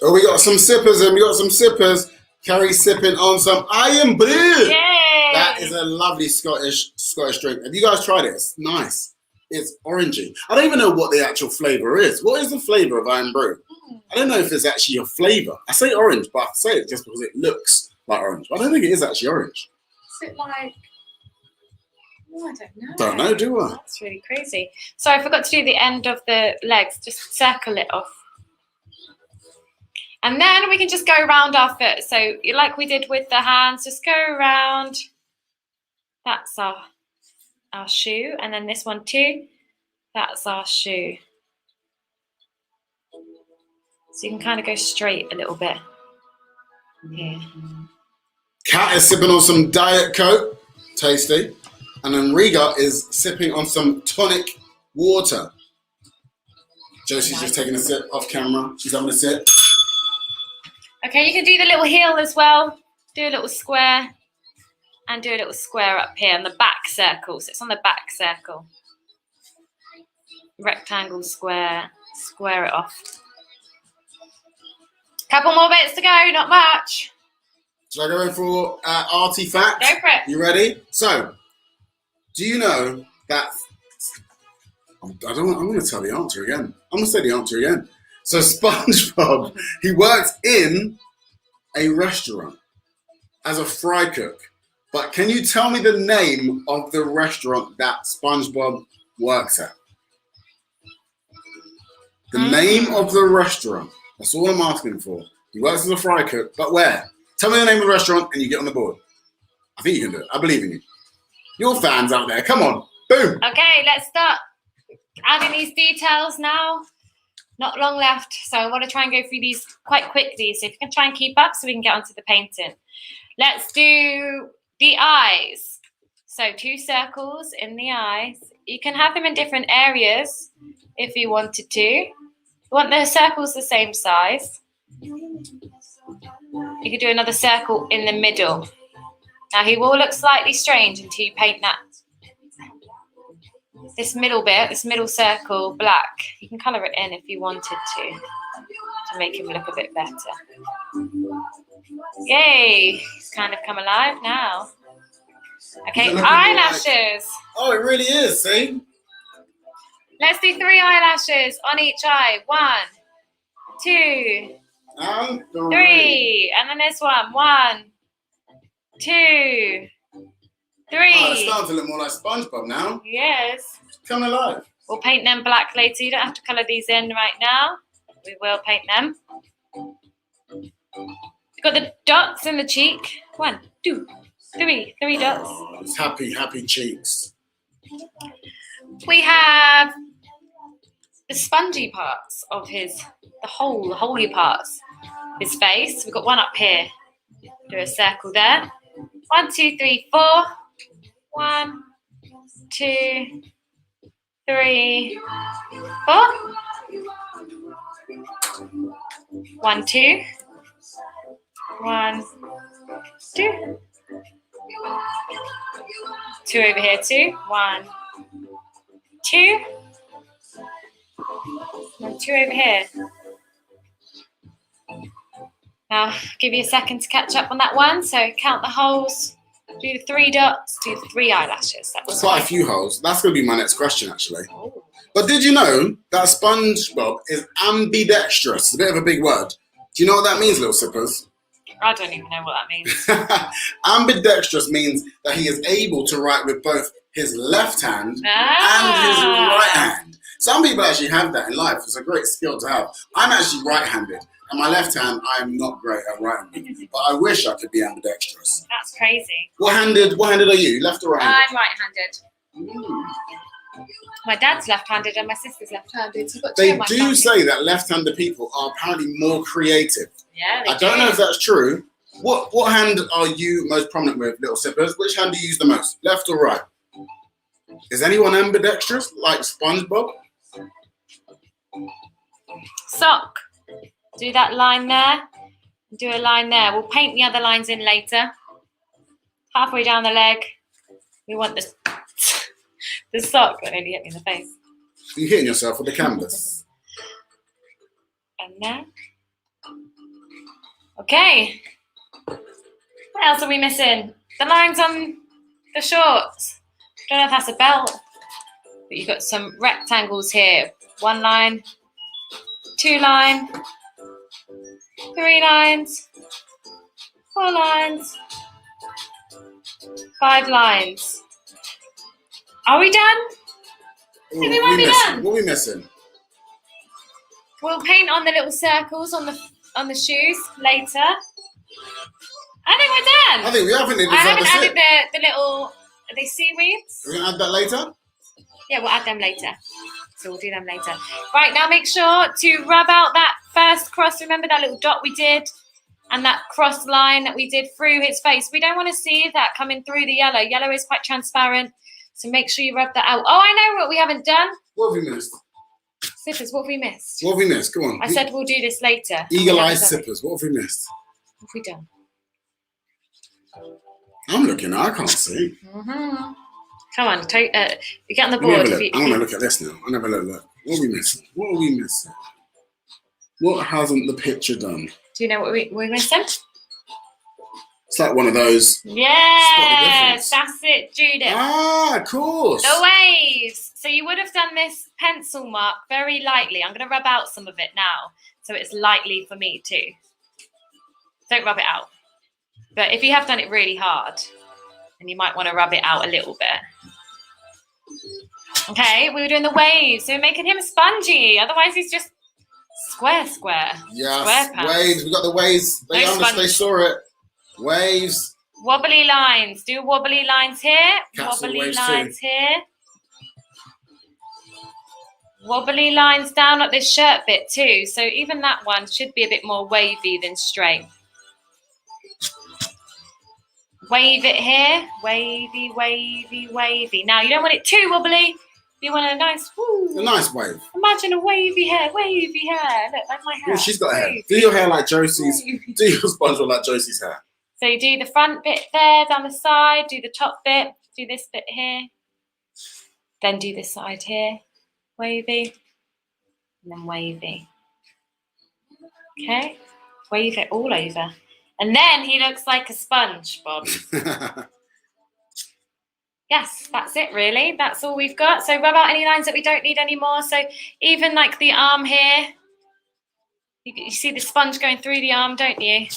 Oh, we got some sippers, and we got some sippers. Carrie sipping on some Iron Brew. Yay! That is a lovely Scottish drink. Have you guys tried it? It's nice. It's orangey. I don't even know what the actual flavour is. What is the flavour of Iron Brew? I don't know if it's actually a flavour. I say orange, but I say it just because it looks like orange. But I don't think it is actually orange. Is it like... Oh, I don't know. Don't know, do I? That's really crazy. So I forgot to do the end of the legs. Just circle it off. And then we can just go around our foot. So like we did with the hands, just go around. That's our shoe. And then this one too. That's our shoe. So you can kind of go straight a little bit. Here. Kat is sipping on some Diet Coke. Tasty. And then Riga is sipping on some tonic water. Josie's just taking a sip off camera. She's having a sip. Okay, you can do the little heel as well. Do a little square. And do a little square up here on the back circle. So it's on the back circle. Rectangle, square. Square it off. Couple more bits to go, not much. Should I go in for arty-fact? Go for it. You ready? So, do you know that... I'm going to tell the answer again. I'm going to say the answer again. So SpongeBob, he worked in a restaurant as a fry cook. But can you tell me the name of the restaurant that SpongeBob works at? The name of the restaurant. That's all I'm asking for. He works as a fry cook, but where? Tell me the name of the restaurant and you get on the board. I think you can do it. I believe in you. Your fans out there, come on. Boom. Okay, let's start adding these details now. Not long left, so I want to try and go through these quite quickly. So if you can try and keep up so we can get onto the painting. Let's do the eyes. So 2 circles in the eyes. You can have them in different areas if you wanted to. You want the circles the same size. You could do another circle in the middle. Now he will look slightly strange until you paint that. This middle bit, this middle circle, black. You can colour it in if you wanted to make him look a bit better. Yay! He's kind of come alive now. Okay, eyelashes. Oh, it really is, see? Let's do 3 eyelashes on each eye. 1, 2, And 3. And then this one. 1, 2, 3. Oh, it's starting to look more like SpongeBob now. Yes. Come alive. We'll paint them black later. You don't have to colour these in right now. We will paint them. We've got the dots in the cheek. 1, 2, 3. 3 dots. Oh, it's happy, happy cheeks. We have the spongy parts of the holy parts of his face. We've got one up here. Do a circle there. 1, 2, 3, 4. 1, 2, 3, 4. 1, 2. 1, 2. 2 over here, 2. 1, 2. And 2 over here. Now, give you a second to catch up on that one. So count the holes, do the 3 dots, do the 3 eyelashes. That's quite a few holes. That's going to be my next question, actually. Oh. But did you know that SpongeBob is ambidextrous? It's a bit of a big word. Do you know what that means, little sippers? I don't even know what that means. Ambidextrous means that he is able to write with both his left hand and his right hand. Some people actually have that in life. It's a great skill to have. I'm actually right-handed, and my left hand, I am not great at writing, but I wish I could be ambidextrous. That's crazy. What-handed are you? Left or right-handed? I'm right-handed. My dad's left-handed and my sister's left-handed. So they do say that left-handed people are apparently more creative. Yeah, I don't know if that's true. What hand are you most prominent with, little sippers? Which hand do you use the most, left or right? Is anyone ambidextrous like SpongeBob? Sock. Do that line there. Do a line there. We'll paint the other lines in later. Halfway down the leg, we want the sock. That nearly hit me in the face. You're hitting yourself with the canvas. And then. Okay. What else are we missing? The lines on the shorts. Don't know if that's a belt, but you've got some rectangles here. 1 line, 2 line, 3 lines, 4 lines, 5 lines. Are we done? Ooh, We might be done. What are we missing? We'll paint on the little circles on the shoes later. I think we're done. I think we haven't. I haven't added the little, are they seaweeds? We're going to add that later? Yeah, we'll add them later. So we'll do them later. Right, now make sure to rub out that first cross. Remember that little dot we did? And that cross line that we did through his face. We don't want to see that coming through the yellow. Yellow is quite transparent. So make sure you rub that out. Oh, I know what we haven't done. What have we missed? Sippers, what have we missed? What have we missed? Go on. I said we'll do this later. Eagle-eyed sippers. What have we missed? What have we done? I'm looking. I can't see. Mm-hmm. Come on, you get on the Let me have board. a look. I want to look at this now. I'll have a look. What are we missing? What are we missing? What hasn't the picture done? Do you know what we're missing? It's like one of those. Yes, that's it, Judith. Ah, of course. The waves. So you would have done this pencil mark very lightly. I'm going to rub out some of it now, so it's lightly for me too. Don't rub it out. But if you have done it really hard, then you might want to rub it out a little bit. Okay, we were doing the waves, so we're making him spongy. Otherwise, he's just square. Yes, SquarePants. waves. We got the waves. They No understand. They saw it. Waves. Wobbly lines. Do wobbly lines here. Castle wobbly waves lines too. here. Wobbly lines down at this shirt bit too. So even that one should be a bit more wavy than straight. Wave it here. Wavy, wavy, wavy. Now you don't want it too wobbly. You want a nice, A nice wave. Imagine a wavy hair. Look, like my hair. Oh, she's got hair. Wavy. Do your hair like Josie's. Do your SpongeBob like Josie's hair. So you do the front bit there, down the side, do the top bit, do this bit here, then do this side here, wavy, and then wavy. Okay, wave it all over. And then he looks like a sponge, Bob. Yes, that's it really. That's all we've got. So rub out any lines that we don't need anymore. So even like the arm here, you see the sponge going through the arm, don't you?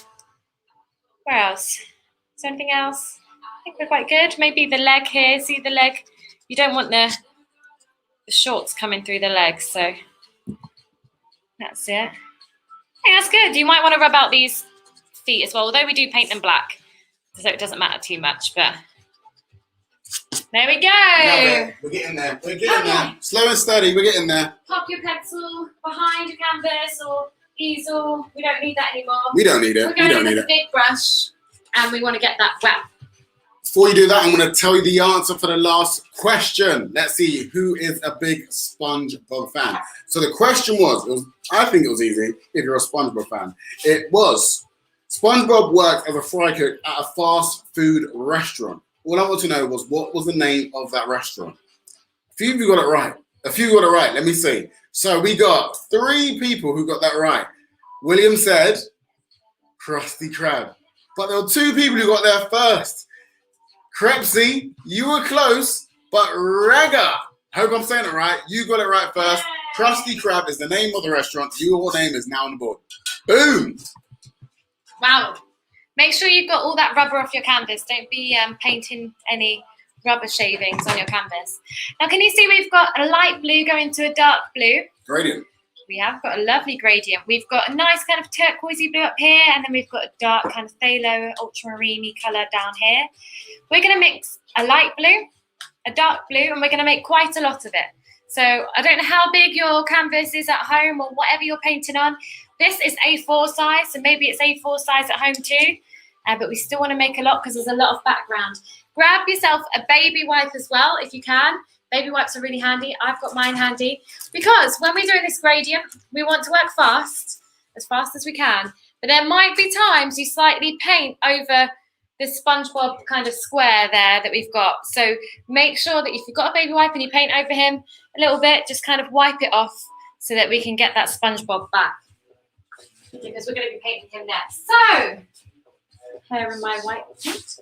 Where else? Is there anything else? I think we're quite good. Maybe the leg here. See the leg? You don't want the shorts coming through the legs, so that's it. I think that's good. You might want to rub out these feet as well, although we do paint them black, so it doesn't matter too much, but there we go. We're getting there. We're getting there. Slow and steady. We're getting there. Pop your pencil behind a canvas or easel. We don't need that anymore. We don't need it. We're going with a big brush, and we want to get that wet. Before you do that, I'm going to tell you the answer for the last question. Let's see who is a big SpongeBob fan. So the question was, I think it was easy if you're a SpongeBob fan. It was, SpongeBob worked as a fry cook at a fast food restaurant. All I want to know was, what was the name of that restaurant? A few of you got it right. Let me see. So we got 3 people who got that right. William said Krusty Krab. But there were two people who got there first. Crepsy, you were close, but Rega, hope I'm saying it right, you got it right first. Krusty Krab is the name of the restaurant. Your name is now on the board. Boom! Wow. Make sure you've got all that rubber off your canvas. Don't be painting any rubber shavings on your canvas. Now, can you see we've got a light blue going to a dark blue? Gradient. We have got a lovely gradient. We've got a nice kind of turquoisey blue up here, and then we've got a dark kind of phthalo, ultramarine colour down here. We're going to mix a light blue, a dark blue, and we're going to make quite a lot of it. So I don't know how big your canvas is at home or whatever you're painting on. This is A4 size, so maybe it's A4 size at home too, but we still want to make a lot because there's a lot of background. Grab yourself a baby wipe as well if you can. Baby wipes are really handy. I've got mine handy because when we're doing this gradient, we want to work fast as we can. But there might be times you slightly paint over this SpongeBob kind of square there that we've got. So make sure that if you've got a baby wipe and you paint over him a little bit, just kind of wipe it off so that we can get that SpongeBob back. Because we're going to be painting him next. So, here in my white paint.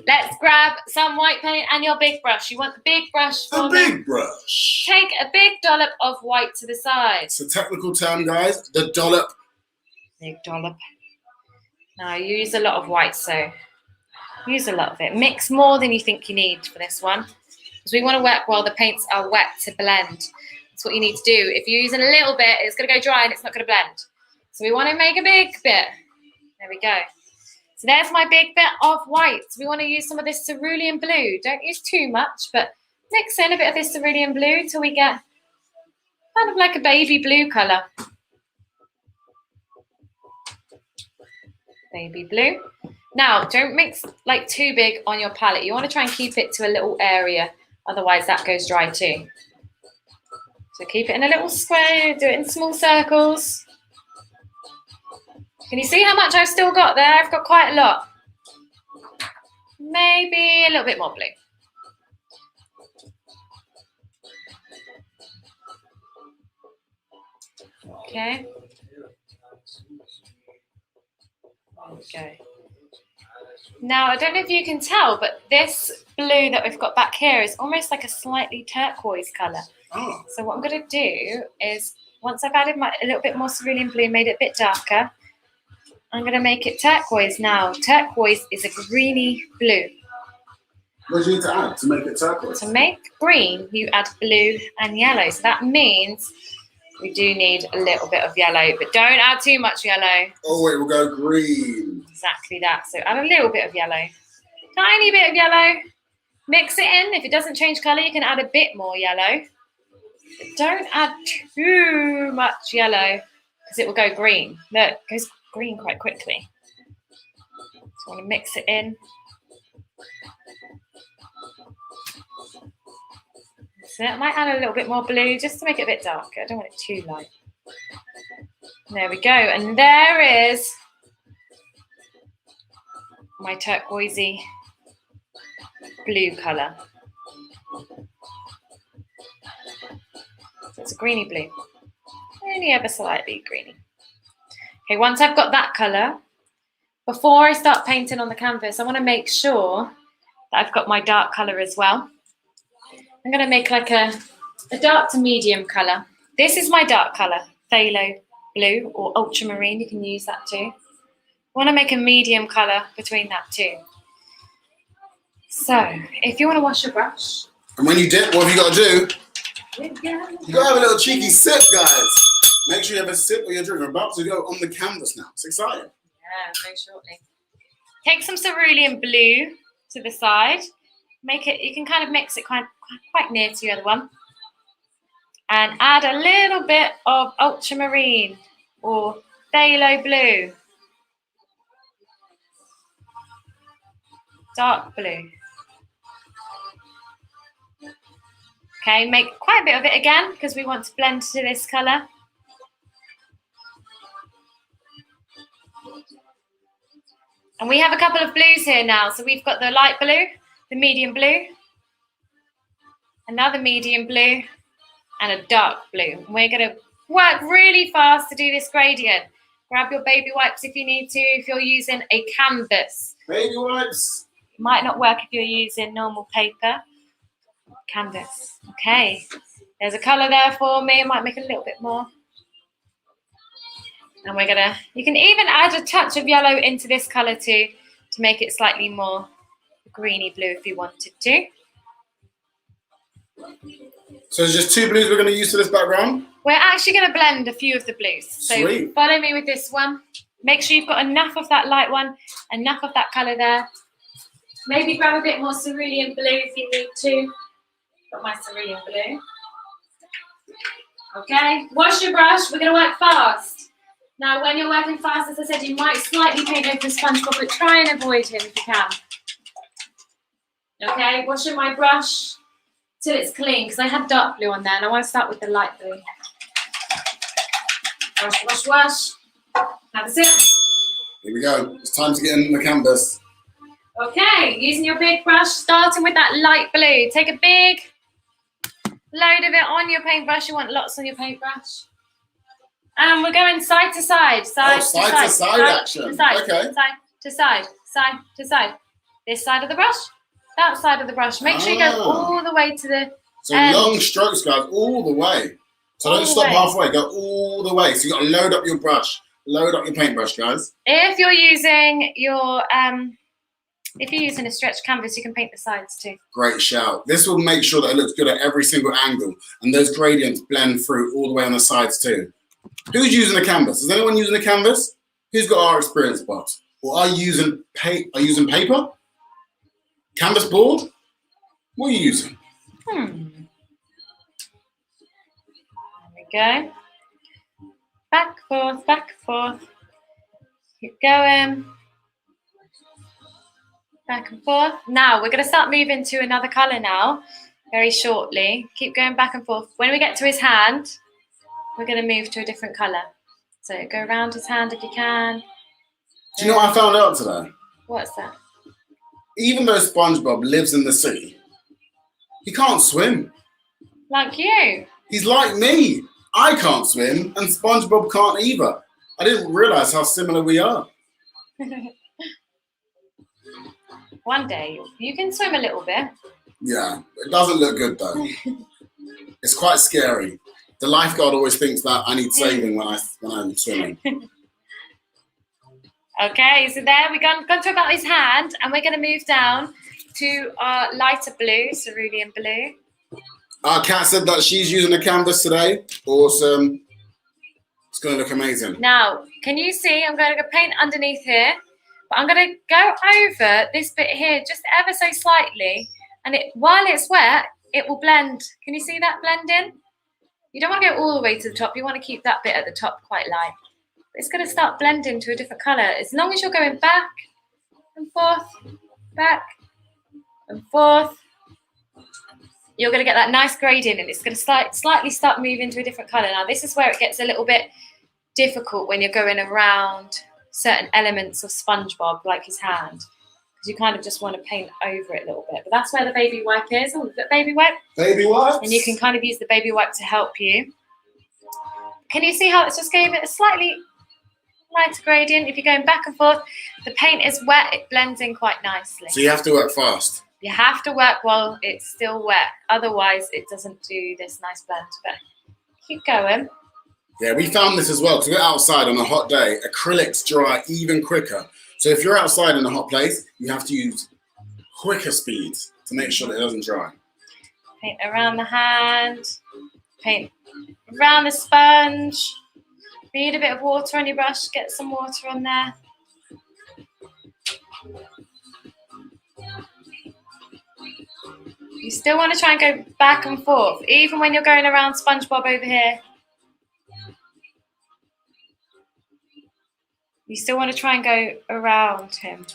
Let's grab some white paint and your big brush. You want the big brush for The big brush. Take a big dollop of white to the side. It's a technical term, guys. The dollop. Big dollop. Now, you use a lot of white, so use a lot of it. Mix more than you think you need for this one. Because we want to work while the paints are wet to blend. That's what you need to do. If you're using a little bit, it's going to go dry and it's not going to blend. So we want to make a big bit. There we go. So there's my big bit of white. We want to use some of this cerulean blue. Don't use too much, but mix in a bit of this cerulean blue till we get kind of like a baby blue colour. Baby blue. Now, don't mix like too big on your palette. You want to try and keep it to a little area. Otherwise, that goes dry too. So keep it in a little square. Do it in small circles. Can you see how much I've still got there? I've got quite a lot. Maybe a little bit more blue. Okay. There we go. Now, I don't know if you can tell, but this blue that we've got back here is almost like a slightly turquoise colour. Oh. So what I'm going to do is, once I've added a little bit more cerulean blue, made it a bit darker, I'm going to make it turquoise now. Turquoise is a greeny blue. What do you need to add to make it turquoise? To make green, you add blue and yellow. So that means we do need a little bit of yellow, but don't add too much yellow. Oh, it will go green. Exactly that. So add a little bit of yellow. Tiny bit of yellow. Mix it in. If it doesn't change colour, you can add a bit more yellow. But don't add too much yellow because it will go green. Look, it goes green quite quickly. So I want to mix it in. So I might add a little bit more blue just to make it a bit darker. I don't want it too light. There we go. And there is my turquoisey blue colour. So it's a greeny blue. Only ever slightly greeny. Okay, once I've got that colour, before I start painting on the canvas, I want to make sure that I've got my dark colour as well. I'm going to make like a dark to medium colour. This is my dark colour, phthalo blue or ultramarine. You can use that too. I want to make a medium colour between that too. So, if you want to wash your brush. And when you dip, what have you got to do? You got to have a little cheeky sip, guys. Make sure you have a sip while you're drinking. We're about to go on the canvas now. It's exciting. Yeah, very shortly. Take some cerulean blue to the side. Make it, you can kind of mix it quite near to the other one. And add a little bit of ultramarine or phthalo blue. Dark blue. Okay, make quite a bit of it again because we want to blend to this colour. And we have a couple of blues here now. So we've got the light blue, the medium blue, another medium blue, and a dark blue. And we're going to work really fast to do this gradient. Grab your baby wipes if you need to, if you're using a canvas. Baby wipes. Might not work if you're using normal paper. Canvas. Okay. There's a colour there for me. I might make a little bit more. And we're gonna, you can even add a touch of yellow into this colour too, to make it slightly more greeny blue if you wanted to. So there's just 2 blues we're going to use for this background? We're actually going to blend a few of the blues. So Sweet. Follow me with this one. Make sure you've got enough of that light one, enough of that colour there. Maybe grab a bit more cerulean blue if you need to. Got my cerulean blue. Okay, wash your brush. We're going to work fast. Now, when you're working fast, as I said, you might slightly paint over the SpongeBob, but try and avoid him if you can. Okay, washing my brush till it's clean, because I had dark blue on there, and I want to start with the light blue. Wash, wash, wash. Now that's it. Here we go. It's time to get in the canvas. Okay, using your big brush, starting with that light blue. Take a big load of it on your paintbrush. You want lots on your paintbrush. And we're going side to side, side to side action. To side, okay. Side to side, side to side. This side of the brush, that side of the brush. Make sure you go all the way to the end. Long strokes, guys, all the way. So don't stop halfway. Go all the way. So you got to load up your brush, load up your paintbrush, guys. If you're using your a stretched canvas, you can paint the sides too. Great shout. This will make sure that it looks good at every single angle, and those gradients blend through all the way on the sides too. Who's using a canvas? Is anyone using a canvas? Who's got our experience box? Or are you using paper? Canvas board? What are you using? There we go. Back, forth. Keep going. Back and forth. Now, we're going to start moving to another colour now, very shortly. Keep going back and forth. When we get to his hand, we're going to move to a different colour. So go around his hand if you can. Do you know what I found out today? What's that? Even though SpongeBob lives in the sea, he can't swim. Like you. He's like me. I can't swim, and SpongeBob can't either. I didn't realise how similar we are. One day, you can swim a little bit. Yeah, it doesn't look good though. It's quite scary. The lifeguard always thinks that I need saving when I'm swimming. Okay, so there we're gone to about his hand, and we're going to move down to our lighter blue, cerulean blue. Our cat said that she's using a canvas today. Awesome. It's going to look amazing. Now, can you see? I'm going to go paint underneath here, but I'm going to go over this bit here just ever so slightly, and while it's wet, it will blend. Can you see that blend in? You don't want to go all the way to the top. You want to keep that bit at the top quite light. It's going to start blending to a different colour. As long as you're going back and forth, you're going to get that nice gradient, and it's going to slightly start moving to a different colour. Now, this is where it gets a little bit difficult when you're going around certain elements of SpongeBob, like his hand, because you kind of just want to paint over it a little bit. But that's where the baby wipe is. Oh, the baby wipe. Baby wipes. And you can kind of use the baby wipe to help you. Can you see how it's just gave it a slightly lighter gradient? If you're going back and forth, the paint is wet, it blends in quite nicely. So you have to work fast. You have to work while it's still wet. Otherwise, it doesn't do this nice blend. But keep going. Yeah, we found this as well, because we're outside on a hot day. Acrylics dry even quicker. So if you're outside in a hot place, you have to use quicker speeds to make sure that it doesn't dry. Paint around the hand. Paint around the sponge. If you need a bit of water on your brush, get some water on there. You still want to try and go back and forth, even when you're going around SpongeBob over here. You still want to try and go around him.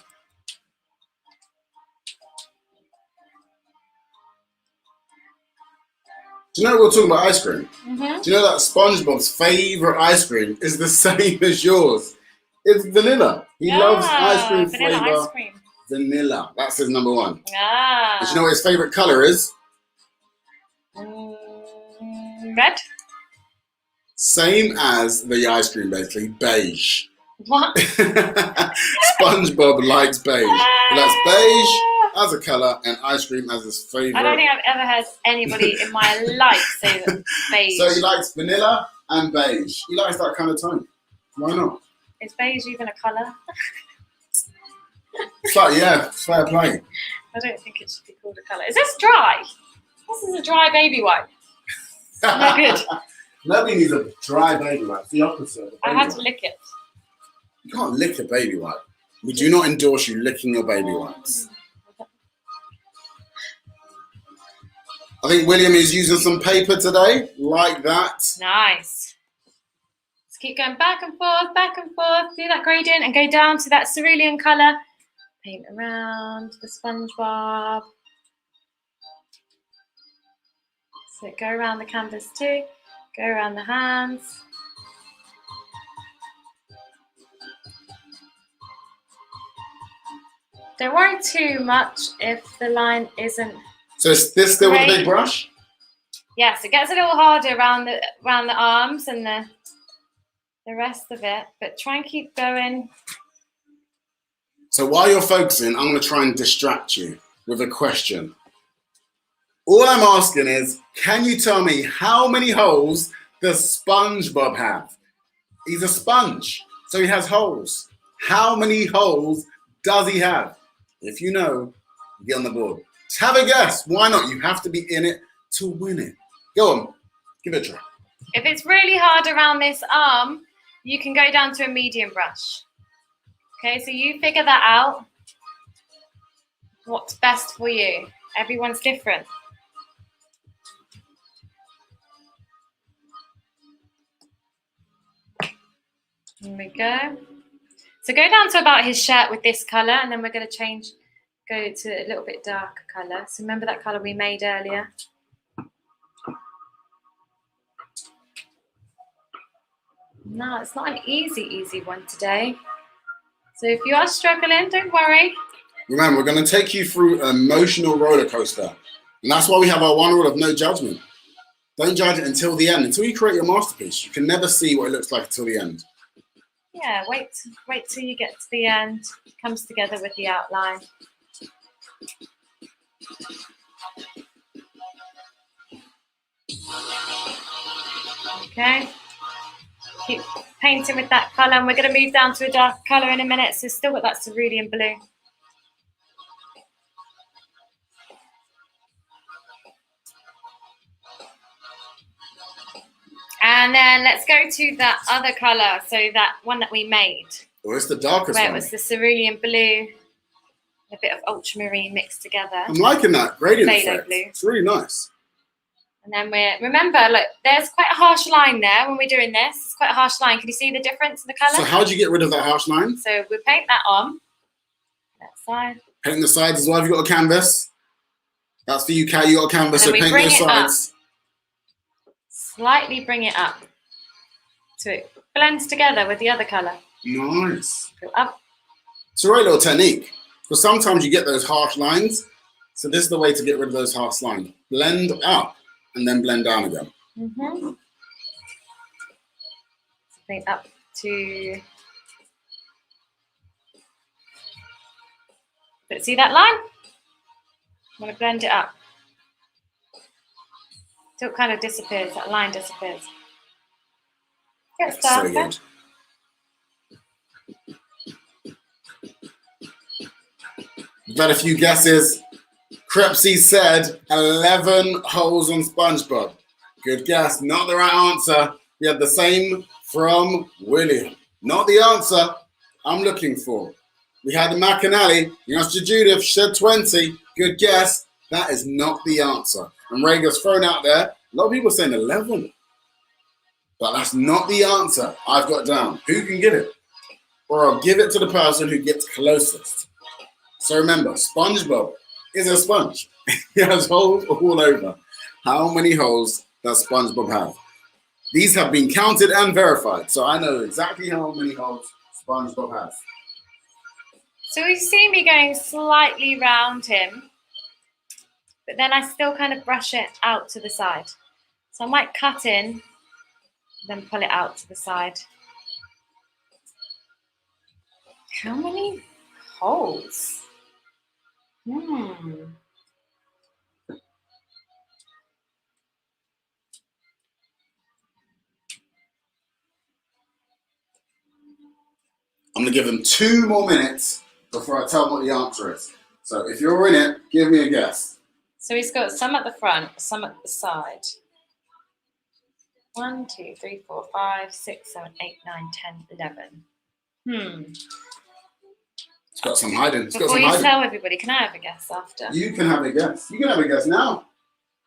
Do you know we're talking about ice cream? Mm-hmm. Do you know that SpongeBob's favourite ice cream is the same as yours? It's vanilla. He loves ice cream vanilla flavour. ice cream. Vanilla. That's his number one. Ah. But you know what his favourite colour is? Red? Same as the ice cream, basically. Beige. What? SpongeBob likes beige. He likes beige as a colour and ice cream as his favourite. I don't think I've ever heard anybody in my life say that beige. So he likes vanilla and beige. He likes that kind of tone. Why not? Is beige even a colour? It's like, yeah, fair play. I don't think it should be called a colour. Is this dry? This is a dry baby wipe. No good. Nobody needs a dry baby wipe. It's the opposite. Of a I baby had to wipe. lick it. You can't lick a baby wipe. We do not endorse you licking your baby wipes. I think William is using some paper today, like that. Nice. Let's keep going back and forth, do that gradient and go down to that cerulean colour. Paint around the SpongeBob. So go around the canvas too, go around the hands. Don't worry too much if the line isn't. So is this still with a big brush? Yes, it gets a little harder around the arms and the rest of it, but try and keep going. So while you're focusing, I'm going to try and distract you with a question. All I'm asking is, can you tell me how many holes does SpongeBob have? He's a sponge, so he has holes. How many holes does he have? If you know, get on the board. Just have a guess. Why not? You have to be in it to win it. Go on, give it a try. If it's really hard around this arm, you can go down to a medium brush. Okay, so you figure that out. What's best for you? Everyone's different. Here we go. So go down to about his shirt with this colour, and then we're going to go to a little bit darker colour. So remember that colour we made earlier? No, it's not an easy one today. So if you are struggling, don't worry. Remember, we're going to take you through an emotional roller coaster. And that's why we have our one rule of no judgment. Don't judge it until the end. Until you create your masterpiece, you can never see what it looks like until the end. Yeah, wait till you get to the end. It comes together with the outline. Okay. Keep painting with that colour, and we're going to move down to a dark colour in a minute. So still got that cerulean blue. And then let's go to that other colour, so that one that we made. Well, it's the darkest where one. It was the cerulean blue, a bit of ultramarine mixed together. I'm liking that gradient effect. Blue. It's really nice. And then remember, look, there's quite a harsh line there when we're doing this. It's quite a harsh line. Can you see the difference in the colour? So how do you get rid of that harsh line? So we paint that on that side. Paint the sides as well. Have you got a canvas? That's for you, Kat. You got a canvas, so paint the sides. Slightly bring it up so it blends together with the other colour. Nice. Go up. It's a great little technique. Because sometimes you get those harsh lines. So this is the way to get rid of those harsh lines. Blend up and then blend down again. Mm-hmm. Bring it up to... But see that line? I'm going to blend it up. Till it kind of disappears, that line disappears. Get started. So good. We've had a few guesses. Crepsy said 11 holes on SpongeBob. Good guess, not the right answer. We had the same from William. Not the answer I'm looking for. We had the McAnally, the answer to Judith, said 20. Good guess, that is not the answer. And Rhaegar's thrown out there. A lot of people are saying 11. But that's not the answer I've got down. Who can get it? Or I'll give it to the person who gets closest. So remember, SpongeBob is a sponge. He has holes all over. How many holes does SpongeBob have? These have been counted and verified. So I know exactly how many holes SpongeBob has. So you see me going slightly round him. But then I still kind of brush it out to the side. So I might cut in Then pull it out to the side. How many holes? I'm going to give them 2 more minutes before I tell them what the answer is. So if you're in it, give me a guess. So he's got some at the front, some at the side. 1, 2, 3, 4, 5, 6, 7, 8, 9, 10, 11. It's got some hiding. Before you tell everybody, can I have a guess after? You can have a guess. You can have a guess now.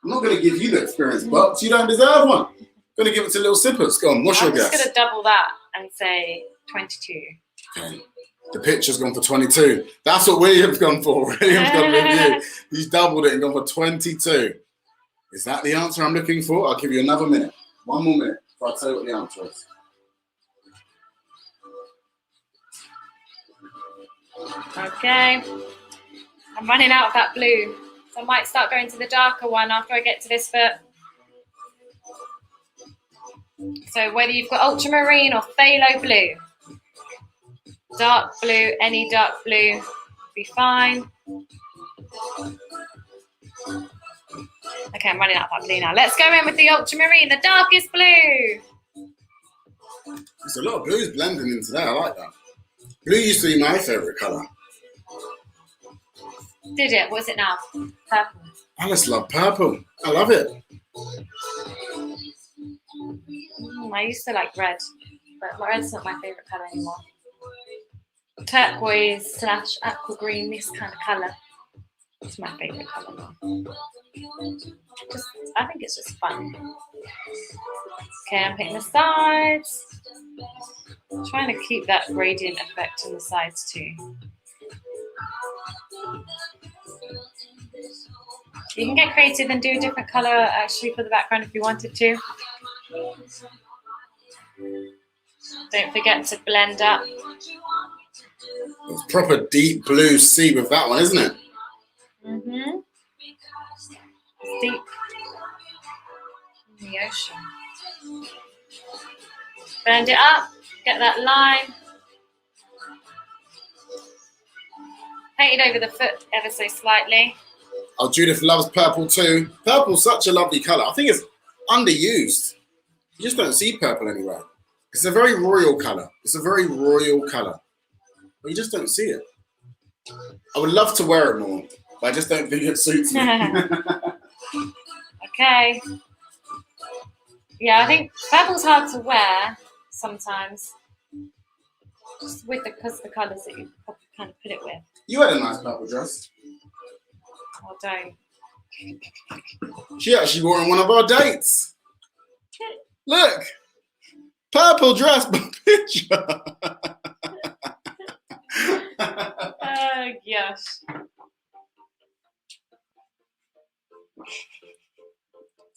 I'm not going to give you the experience box. You don't deserve one. I'm going to give it to little sippers. Go on, what's your guess? I'm just going to double that and say 22. Okay. The picture's gone for 22. That's what William's gone for. William's gone with you. He's doubled it and gone for 22. Is that the answer I'm looking for? I'll give you another minute. 1 more minute before I tell you what the answer is. Okay. I'm running out of that blue. So I might start going to the darker one after I get to this bit. So whether you've got ultramarine or phthalo blue, dark blue, any dark blue will be fine. Okay, I'm running out of that blue now. Let's go in with the ultramarine, the darkest blue. There's a lot of blues blending into there. I like that. Blue used to be my favourite colour. Did it? What is it now? Purple. I just love purple. I love it. I used to like red, but red's not my favourite colour anymore. Turquoise / aqua green, this kind of colour. It's my favourite colour now. I think it's just fun. Okay, I'm hitting the sides. I'm trying to keep that gradient effect on the sides too. You can get creative and do a different colour actually for the background if you wanted to. Don't forget to blend up. It's proper deep blue sea with that one, isn't it? Mm-hmm. Deep in the ocean. Blend it up, get that line. Painted over the foot ever so slightly. Oh, Judith loves purple too. Purple's such a lovely colour. I think it's underused. You just don't see purple anywhere. It's a very royal colour. It's a very royal colour. But you just don't see it. I would love to wear it more, but I just don't think it suits me. Okay. Yeah, I think purple's hard to wear sometimes. Just with because of the colours that you kind of put it with. You had a nice purple dress. Oh, don't. She actually wore it on one of our dates. Look. Purple dress by picture. Oh, gosh.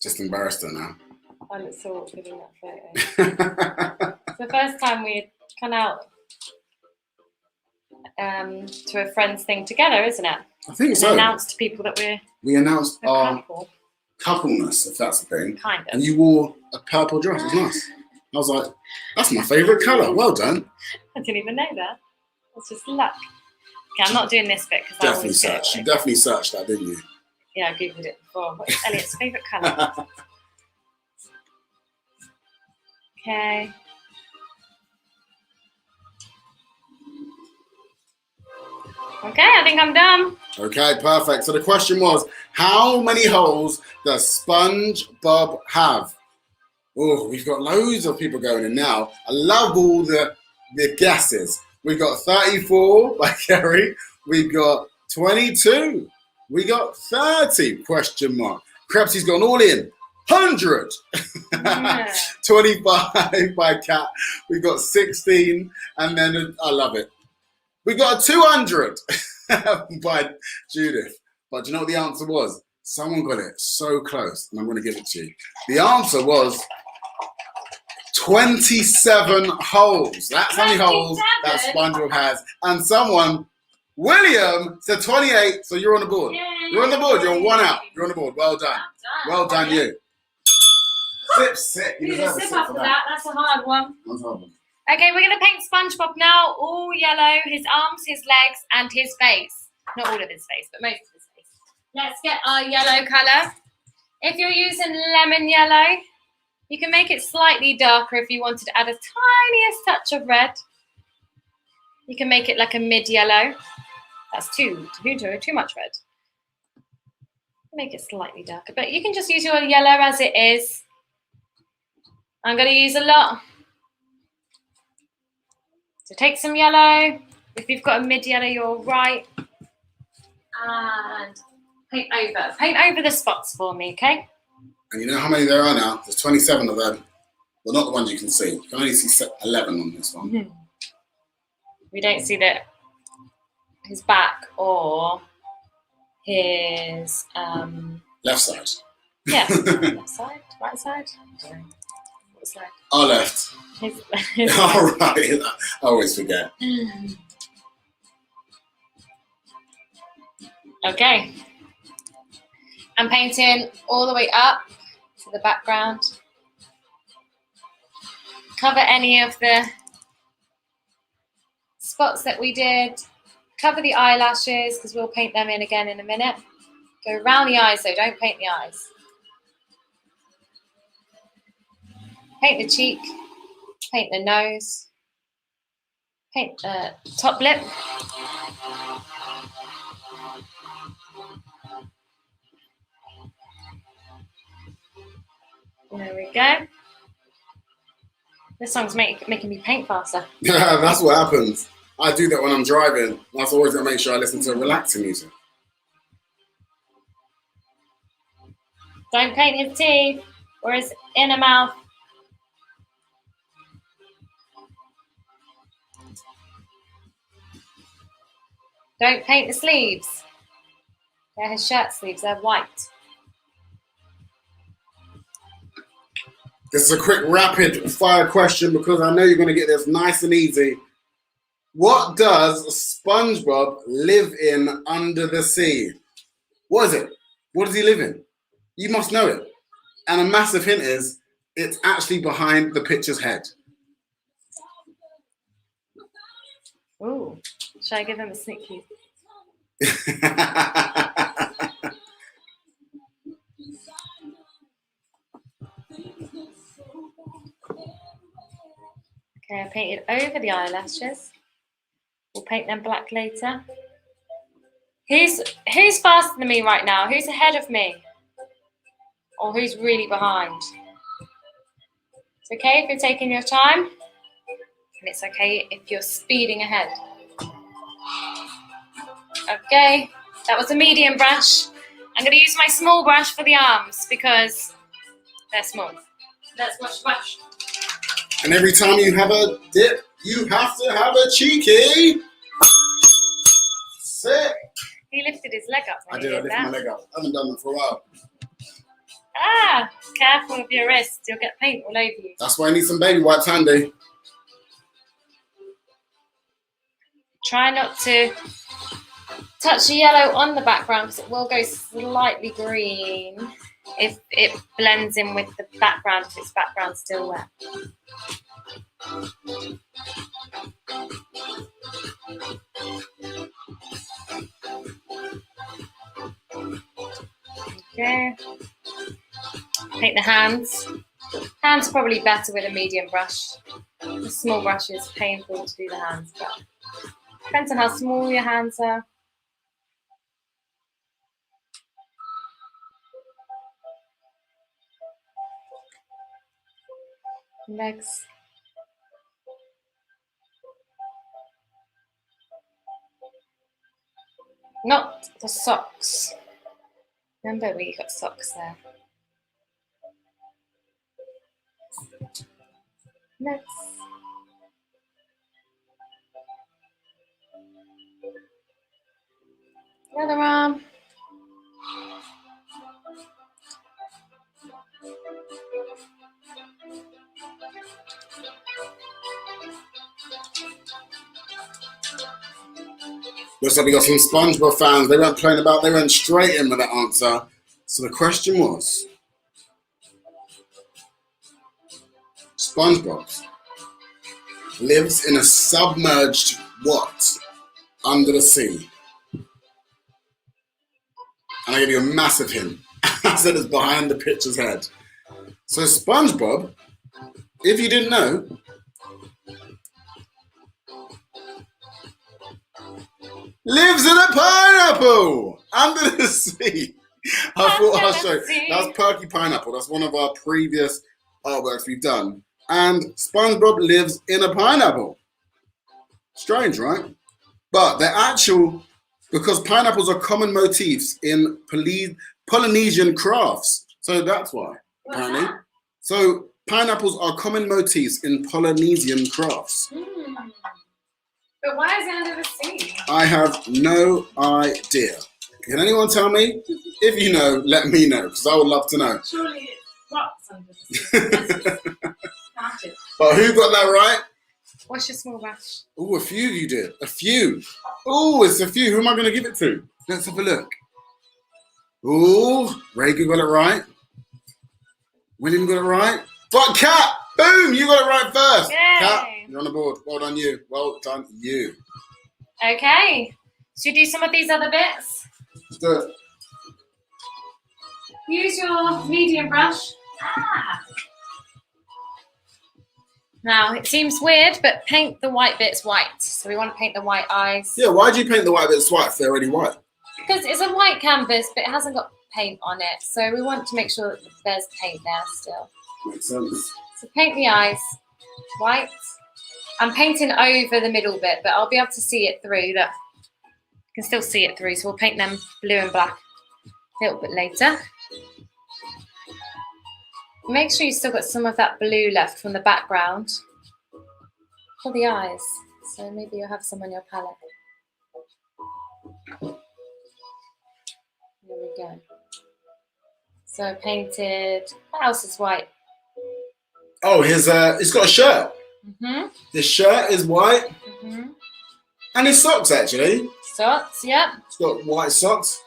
Just embarrassed her now. I look so awkward in that photo. It's the first time we had gone out to a friends thing together, isn't it? I think and so. Announced to people that we announced a our couple. Coupleness, if that's a thing. Kind of. And you wore a purple dress. It was nice. I was like, that's my favourite colour. Well done. I didn't even know that. That's just luck. Okay, I'm not doing this bit because Definitely searched. You definitely searched that, didn't you? Yeah, I googled it before. What's Elliot's favourite colour? Okay. Okay, I think I'm done. Okay, perfect. So the question was, how many holes does SpongeBob have? Oh, we've got loads of people going in now. I love all the guesses. We've got 34 by Kerry. We've got 22. We got 30, question mark. Krebsy's gone all in. 100. Yeah. 25 by Kat. We've got 16. And then, I love it. We got a 200 by Judith. But do you know what the answer was? Someone got it so close, and I'm going to give it to you. The answer was 27 holes. That's how many holes that SpongeBob has. And someone, William, said 28, so you're on the board. Yay. You're on the board. You're on 1 out. You're on the board. Well done. Well done, you. Sip, sip. You You need a deserve a sip sip after for that. That's a hard one. That's a hard one. Okay, we're going to paint SpongeBob now, all yellow, his arms, his legs, and his face. Not all of his face, but most of his face. Let's get our yellow colour. If you're using lemon yellow, you can make it slightly darker if you wanted to add a tiniest touch of red. You can make it like a mid-yellow. That's too much red. Make it slightly darker, but you can just use your yellow as it is. I'm going to use a lot. So take some yellow. If you've got a mid-yellow, you're right. And paint over. Paint over the spots for me, okay? And you know how many there are now? There's 27 of them. Well, not the ones you can see. You can only see 11 on this one. We don't see his back or his Left side. yeah, left side, right side. I don't know. What side? Our left. His All right. I always forget. Okay. I'm painting all the way up to the background. Cover any of the spots that we did. Cover the eyelashes because we'll paint them in again in a minute. Go around the eyes though, don't paint the eyes. Paint the cheek, paint the nose, paint the top lip. There we go. This song's making me paint faster. Yeah, that's what happens. I do that when I'm driving. That's always to make sure I listen to relaxing music. Don't paint his teeth or his inner mouth. Don't paint the sleeves. They're his shirt sleeves, they're white. This is a quick rapid fire question because I know you're going to get this nice and easy. What does SpongeBob live in under the sea? What is it? What does he live in? You must know it. And a massive hint is, it's actually behind the pitcher's head. Ooh, should I give him a sneak peek? Okay, I painted over the eyelashes. We'll paint them black later. Who's faster than me right now? Who's ahead of me? Or who's really behind? It's okay if you're taking your time. And it's okay if you're speeding ahead. Okay, that was a medium brush. I'm going to use my small brush for the arms because they're small. Let's brush. And every time you have a dip, you have to have a cheeky sip. He lifted his leg up. I did. I lifted my leg up. I haven't done that for a while. Ah, careful with your wrist. You'll get paint all over you. That's why I need some baby wipes handy. Try not to touch the yellow on the background because it will go slightly green if it blends in with the background, if its background's still wet. Okay. Paint the hands. Hands probably better with a medium brush. The small brush is painful to do the hands, but depends on how small your hands are. Legs. Not the socks. Remember we got socks there. Next. The other arm. Looks like we got some SpongeBob fans. They weren't playing about, they went straight in with that answer. So the question was, SpongeBob lives in a submerged what? Under the sea. And I give you a massive hint. I said it's behind the picture's head. So SpongeBob, if you didn't know, lives in a pineapple under the sea. I thought I'll show you. That's Perky Pineapple. That's one of our previous artworks we've done. And SpongeBob lives in a pineapple. Strange, right? But they're actual, because pineapples are common motifs in Polynesian crafts. So that's why, apparently. So pineapples are common motifs in Polynesian crafts. But why is it under the sea? I have no idea. Can anyone tell me? If you know, let me know, because I would love to know. Surely it rots under the sea. But who got that right? What's your small brush? Oh, a few of you did. A few. Oh, it's a few. Who am I going to give it to? Let's have a look. Oh, Reagan got it right. William got it right. But Kat, boom, you got it right first. Yay. Kat, you're on the board. Well done you. Well done you. Okay. Should we do some of these other bits? Let's do it. Use your medium brush. Now, it seems weird, but paint the white bits white. So we want to paint the white eyes. Yeah, why do you paint the white bits white if they're already white? Because it's a white canvas, but it hasn't got paint on it. So we want to make sure that there's paint there still. Makes sense. So paint the eyes white. I'm painting over the middle bit, but I'll be able to see it through. Look, you can still see it through. So we'll paint them blue and black a little bit later. Make sure you still got some of that blue left from the background for the eyes. So maybe you'll have some on your palette. Here we go. So painted. What else is white? Oh, he's got a shirt. His shirt is white. And his socks, actually. Socks, yeah. He's got white socks.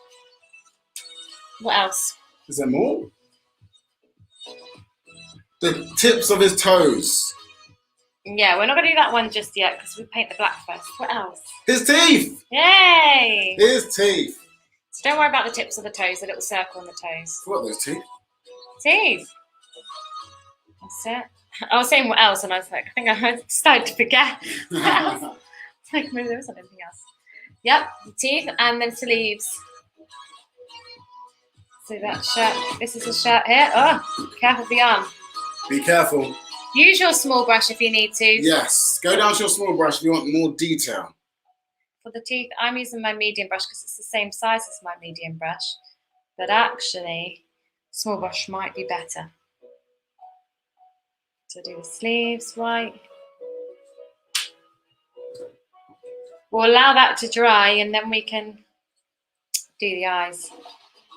What else? Is there more? The tips of his toes. Yeah, we're not going to do that one just yet because we paint the black first. What else? His teeth. Yay! His teeth. So don't worry about the tips of the toes, the little circle on the toes. What are those teeth? Teeth. That's it. I was saying what else, and I was like, I think I started to forget. What else? Like maybe there was something else. Yep, the teeth and then sleeves. So that shirt, this is a shirt here. Oh, careful with the arm. Be careful. Use your small brush if you need to. Yes, go down to your small brush if you want more detail. For the teeth, I'm using my medium brush because it's the same size as my medium brush. But actually, small brush might be better. So do the sleeves white. We'll allow that to dry and then we can do the eyes.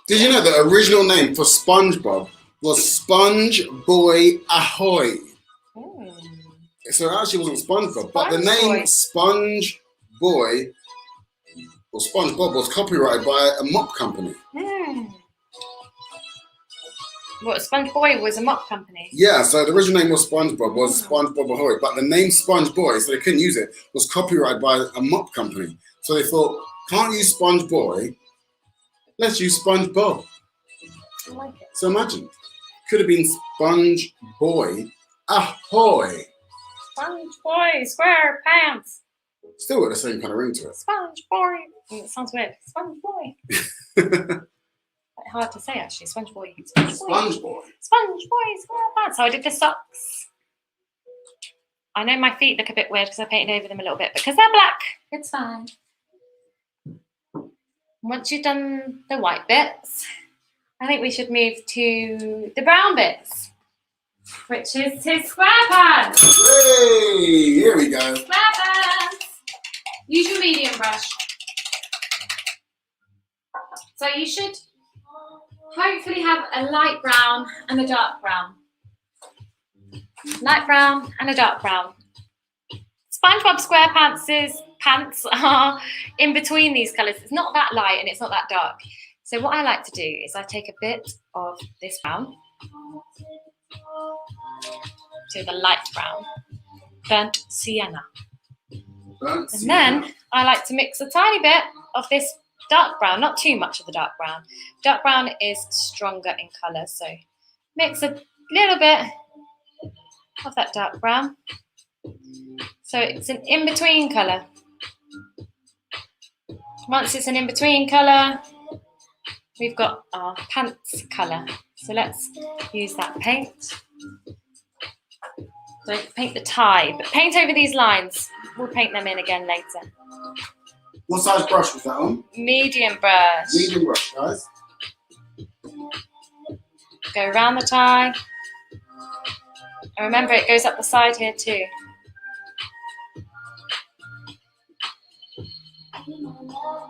Did you know the original name for SpongeBob was Sponge Boy Ahoy? Ooh. So it actually wasn't SpongeBob, but the name Sponge Boy or SpongeBob was copyrighted by a mop company. What, Sponge Boy was a mop company? Yeah, so the original name was SpongeBob, was SpongeBob Ahoy, but the name Sponge Boy, so they couldn't use it, was copyrighted by a mop company. So they thought, can't use Sponge Boy, let's use SpongeBob. I like it. So imagine, could have been Sponge Boy Ahoy. Sponge Boy SquarePants. Still got the same kind of ring to it. Sponge Boy. It sounds weird. Sponge Boy. Quite hard to say actually. Sponge Boy. Sponge Boy. Sponge Boy SquarePants. So I did the socks. I know my feet look a bit weird because I painted over them a little bit because they're black. It's fine. Once you've done the white bits, I think we should move to the brown bits, which is his SquarePants. Hey, here we go. SquarePants. Use your medium brush. So you should hopefully have a light brown and a dark brown. Light brown and a dark brown. SpongeBob SquarePants' pants are in between these colours. It's not that light and it's not that dark. So what I like to do is I take a bit of this brown to the light brown, burnt sienna. Burnt And sienna. then I like to mix a tiny bit of this dark brown, not too much of the dark brown. Dark brown is stronger in colour, so mix a little bit of that dark brown. So it's an in-between colour. Once it's an in-between colour, we've got our pants colour. So let's use that paint. Don't paint the tie, but paint over these lines. We'll paint them in again later. What size brush was that on? Medium brush. Medium brush, guys. Go around the tie. And remember, it goes up the side here too.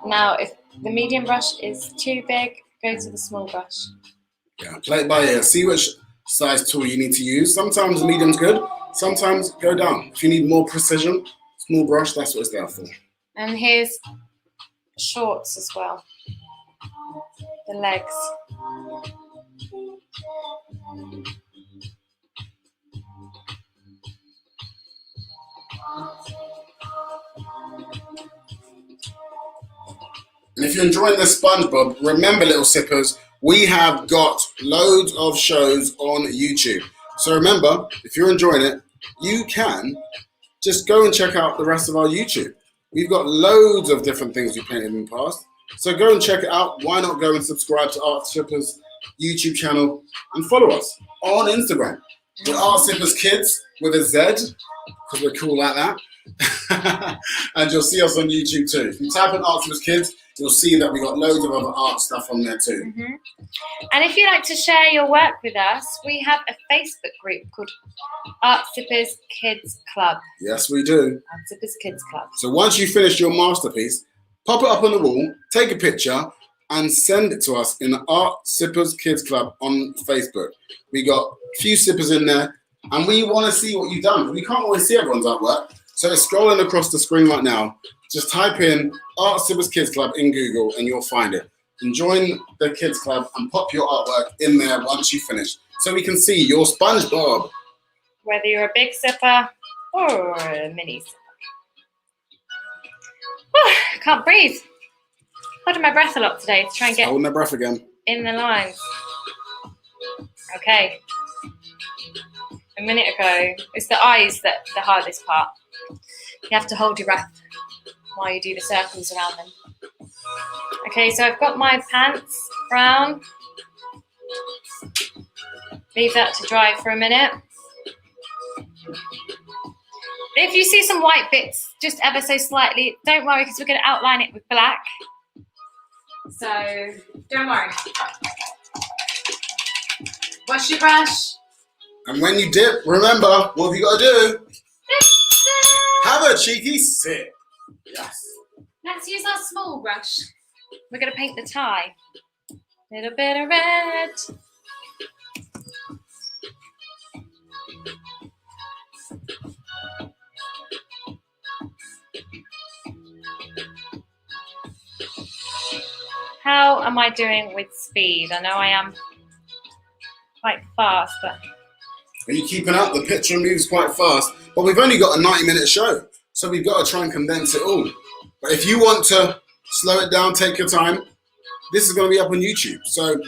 Now, if the medium brush is too big, go to the small brush. Yeah, play it by ear. See which size tool you need to use. Sometimes medium's good. Sometimes go down. If you need more precision, small brush, that's what it's there for. And here's shorts as well. The legs. And if you're enjoying this SpongeBob, remember, little sippers, we have got loads of shows on YouTube. So remember, if you're enjoying it, you can just go and check out the rest of our YouTube. We've got loads of different things we painted in the past. So go and check it out. Why not go and subscribe to Art Sippers YouTube channel and follow us on Instagram. We're Art Sippers Kids with a Z, because we're cool like that. And you'll see us on YouTube too. If you type in Art Sippers Kids, you'll see that we got loads of other art stuff on there too. And if you'd like to share your work with us, we have a Facebook group called Art Sippers Kids Club. Yes, we do. Art Sippers Kids Club. So once you finish your masterpiece, pop it up on the wall, take a picture, and send it to us in the Art Sippers Kids Club on Facebook. We got a few sippers in there, and we want to see what you've done. We can't always see everyone's artwork, so it's scrolling across the screen right now. Just type in Art Sippers Kids Club in Google, and you'll find it. And join the Kids Club and pop your artwork in there once you finish, so we can see your SpongeBob. Whether you're a big sipper or a mini sipper. Whew, can't breathe. Holding my breath a lot today to try and get Holding my breath again. in the lines. Okay. A minute ago, it's the eyes that the hardest part. You have to hold your breath while you do the circles around them. Okay, so I've got my pants brown. Leave that to dry for a minute. If you see some white bits, just ever so slightly, don't worry, because we're going to outline it with black. So, don't worry. Wash your brush. And when you dip, remember, what have you got to do? Have a cheeky sip. Yes. Let's use our small brush. We're going to paint the tie. Little bit of red. How am I doing with speed? I know I am quite fast, but... Are you keeping up? The picture moves quite fast. But we've only got a 90-minute show, so we've got to try and condense it all. But if you want to slow it down, take your time, this is going to be up on YouTube. So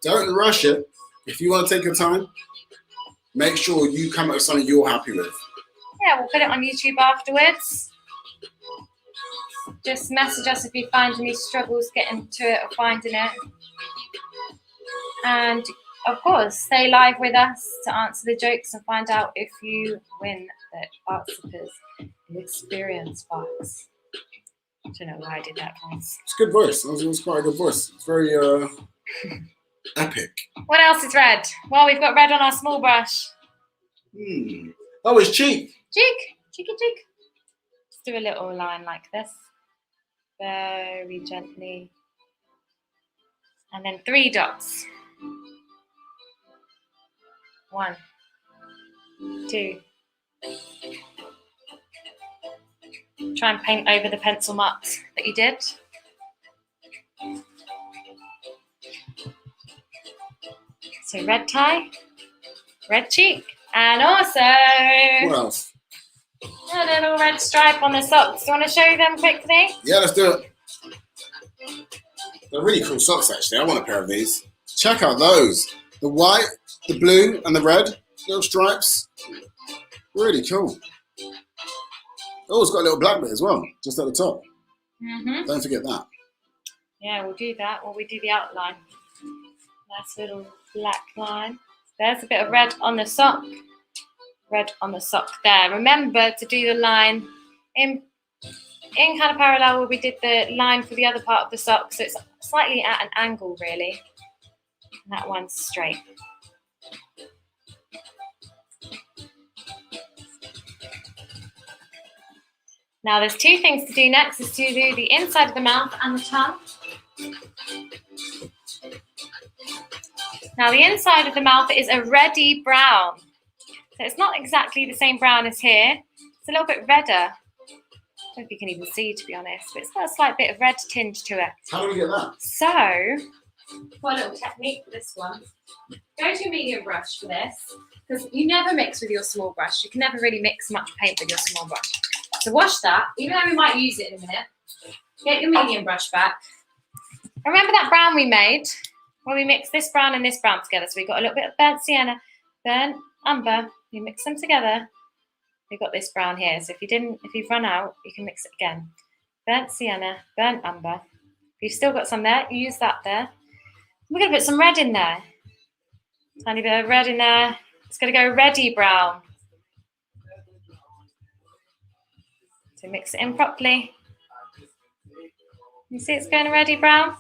don't rush it. If you want to take your time, make sure you come up with something you're happy with. Yeah, we'll put it on YouTube afterwards. Just message us if you find any struggles getting to it or finding it. And of course, stay live with us to answer the jokes and find out if you win the Art Sippers Experience Box. I don't know why I did that voice. It's a good voice. It was quite a good voice. It's very epic. What else is red? Well, we've got red on our small brush. Oh, it's cheek. Cheek, cheeky cheek. Let's do a little line like this. Very gently. And then 3 dots. 1, 2. Try and paint over the pencil marks that you did. So red tie. red cheek. And also What else? a little red stripe on the socks. Do you want to show them quickly? Yeah, let's do it. They're really cool socks, actually. I want a pair of these. Check out those. The white, the blue, and the red little stripes. Really cool. Oh, it's got a little black bit as well, just at the top. Don't forget that. Yeah, we'll do that while we do the outline. Nice little black line. There's a bit of red on the sock. Red on the sock there. Remember to do the line in kind of parallel where we did the line for the other part of the sock. So it's slightly at an angle, really. And that one's straight. Now there's two things to do next, is to do the inside of the mouth and the tongue. Now the inside of the mouth is a reddy brown. So it's not exactly the same brown as here. It's a little bit redder. I don't know if you can even see, to be honest, but it's got a slight bit of red tinge to it. How do we get that? So, one little technique for this one. Go to your medium brush for this, because you never mix with your small brush. You can never really mix much paint with your small brush. So wash that, even though we might use it in a minute. Get your medium brush back. Remember that brown we made? Where we mixed this brown and this brown together. So we got a little bit of burnt sienna, burnt umber. You mix them together. We've got this brown here. So if you've run out, you can mix it again. Burnt sienna, burnt umber. If you've still got some there, you use that there. We're going to put some red in there. Tiny bit of red in there. It's going to go reddy brown. So mix it in properly. You see it's going reddy brown?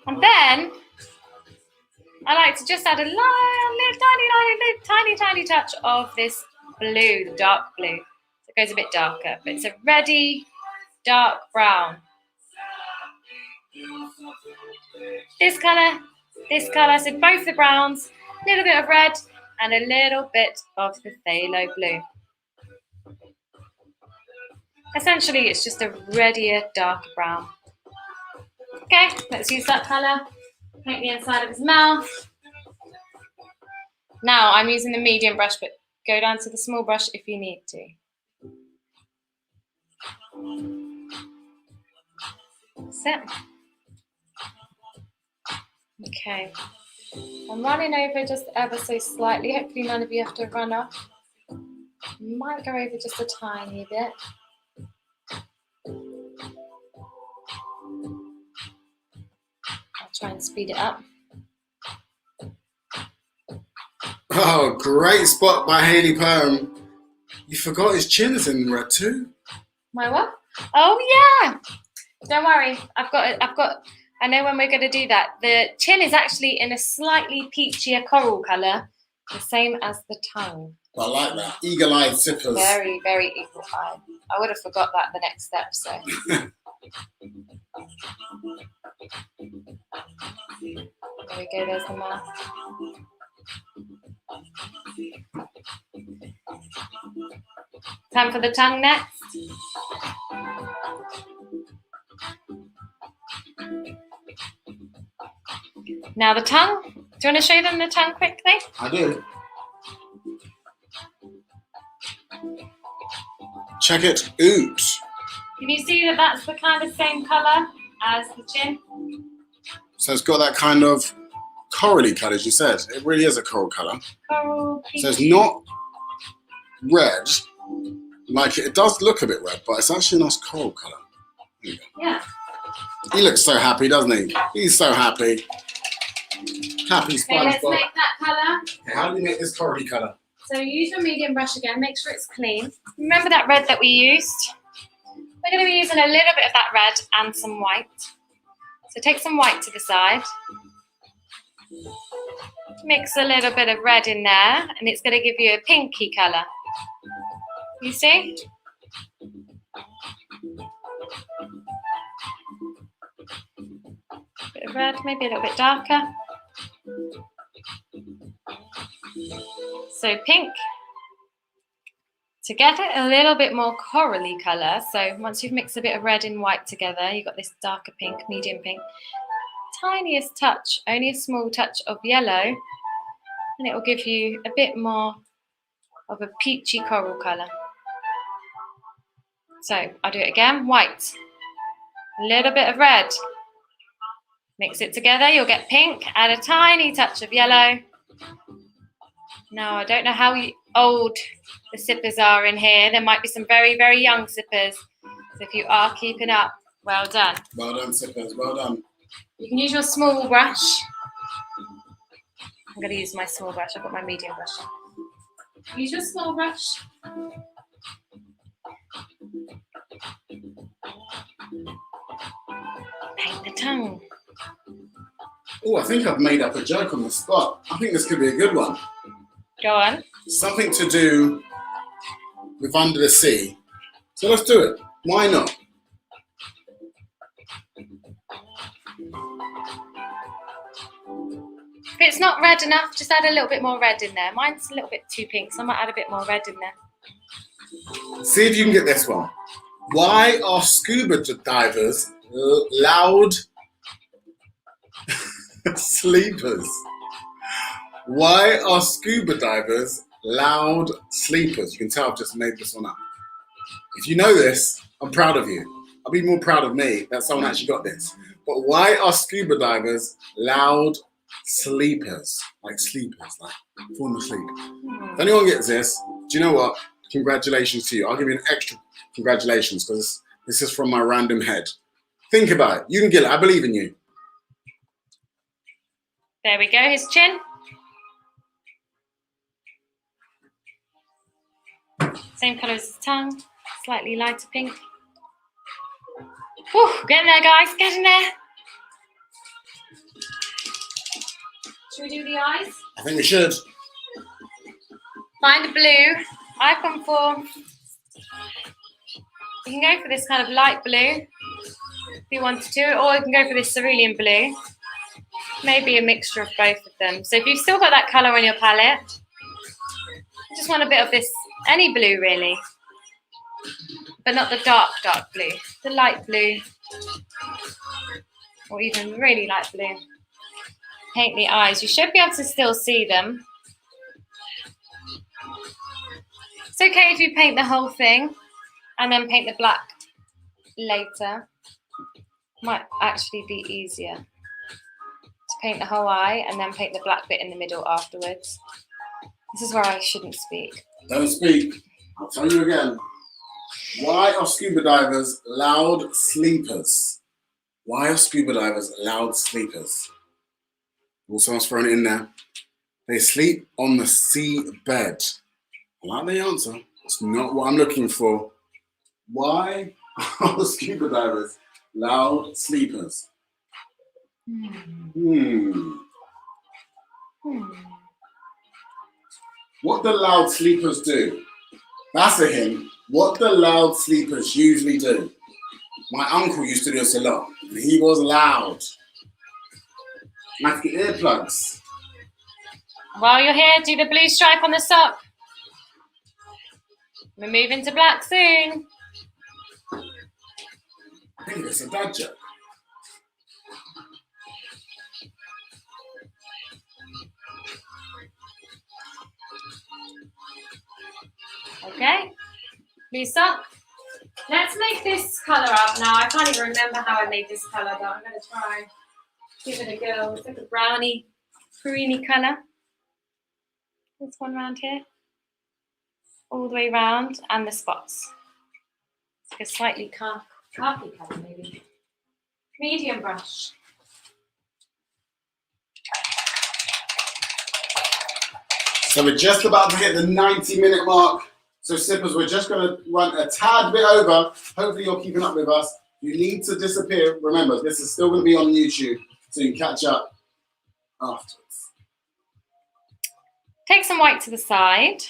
And then I like to just add a little tiny touch of this blue, the dark blue. So it goes a bit darker, but it's a reddy, dark brown. This colour, so both the browns, a little bit of red and a little bit of the phthalo blue. Essentially, it's just a reddier, darker brown. Okay, let's use that colour. Paint the inside of his mouth. Now I'm using the medium brush, but go down to the small brush if you need to. That's it. Okay. I'm running over just ever so slightly. Hopefully none of you have to run off. Might go over just a tiny bit. I'll try and speed it up. Oh, great spot by Haley Perham. You forgot his chin is in red too. My what? Oh yeah. Don't worry. I know when we're going to do that. The chin is actually in a slightly peachier coral colour, the same as the tongue. I like that. Eagle-eyed zippers. Very, very eagle-eyed. I would have forgot that the next step, so. There we go, there's the mouth. Time for the tongue next. Now the tongue. Do you want to show them the tongue quickly? I do. Check it out. Can you see that that's the kind of same colour as the chin? So it's got that kind of corally colour, as you said. It really is a coral colour. Coral, so it's not red. Like it does look a bit red, but it's actually a nice coral colour. Yeah. He looks so happy, doesn't he? He's so happy. Happy SpongeBob. Okay, let's make that colour. Okay, how do we make this corally colour? So use your medium brush again, make sure it's clean. Remember that red that we used? We're going to be using a little bit of that red and some white. So take some white to the side. Mix a little bit of red in there and it's going to give you a pinky colour. You see? Bit of red, maybe a little bit darker. So pink. To get it a little bit more corally colour, so once you've mixed a bit of red and white together, you've got this darker pink, medium pink, tiniest touch, only a small touch of yellow, and it will give you a bit more of a peachy coral colour. So I'll do it again, white, a little bit of red, mix it together, you'll get pink, add a tiny touch of yellow. Now I don't know how old the sippers are in here, there might be some very, very young sippers, so if you are keeping up, well done. Well done, sippers, well done. You can use your small brush. I'm going to use my small brush, I've got my medium brush. Use your small brush. Paint the tongue. Oh, I think I've made up a joke on the spot. I think this could be a good one. Go on. Something to do with under the sea. So let's do it. Why not? If it's not red enough, just add a little bit more red in there. Mine's a little bit too pink, so I might add a bit more red in there. See if you can get this one. Why are scuba divers loud sleepers? Why are scuba divers loud sleepers? You can tell I've just made this one up. If you know this, I'm proud of you. I'll be more proud of me that someone actually got this. But why are scuba divers loud sleepers? Like sleepers, like falling asleep. If anyone gets this, do you know what? Congratulations to you. I'll give you an extra congratulations because this is from my random head. Think about it. You can get it. I believe in you. There we go, his chin. Same colour as his tongue, slightly lighter pink. Whew, get in there, guys, get in there. Should we do the eyes? I think we should. Find a blue. I've gone for, you can go for this kind of light blue if you wanted to, or you can go for this cerulean blue. Maybe a mixture of both of them. So if you've still got that colour on your palette, you just want a bit of this, any blue really, but not the dark, dark blue, the light blue, or even really light blue. Paint the eyes. You should be able to still see them. It's okay if you paint the whole thing and then paint the black later. Might actually be easier to paint the whole eye and then paint the black bit in the middle afterwards. This is where I shouldn't speak. Don't speak. I'll tell you again. Why are scuba divers loud sleepers? Why are scuba divers loud sleepers? Also, I was thrown it in there. They sleep on the seabed. I like the answer. It's not what I'm looking for. Why are scuba divers loud sleepers? What do loud sleepers do? That's a hint. What do loud sleepers usually do? My uncle used to do this a lot. And he was loud. I have to get earplugs. While you're here, do the blue stripe on the sock. We're moving to black soon. I think it's a dad joke. Okay, blue sock. Let's make this colour up now. I can't even remember how I made this colour, but I'm going to try. Give it a go. It's like a brownie, creamy colour. This one round here. All the way round, and the spots. It's like a slightly khaki colour, maybe. Medium brush. So we're just about to hit the 90-minute mark. So sippers, we're just going to run a tad bit over. Hopefully you're keeping up with us. You need to disappear. Remember, this is still going to be on YouTube, so you can catch up afterwards. Take some white to the side.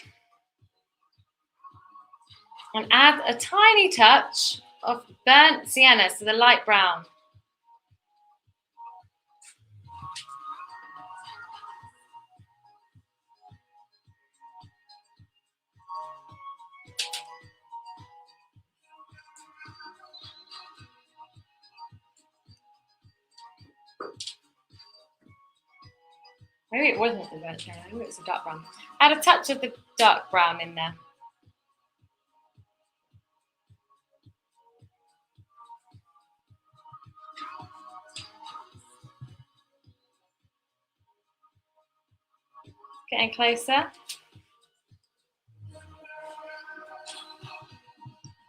And add a tiny touch of burnt sienna, so the light brown. Maybe it wasn't the burnt yellow, maybe it was a dark brown. Add a touch of the dark brown in there. Getting closer.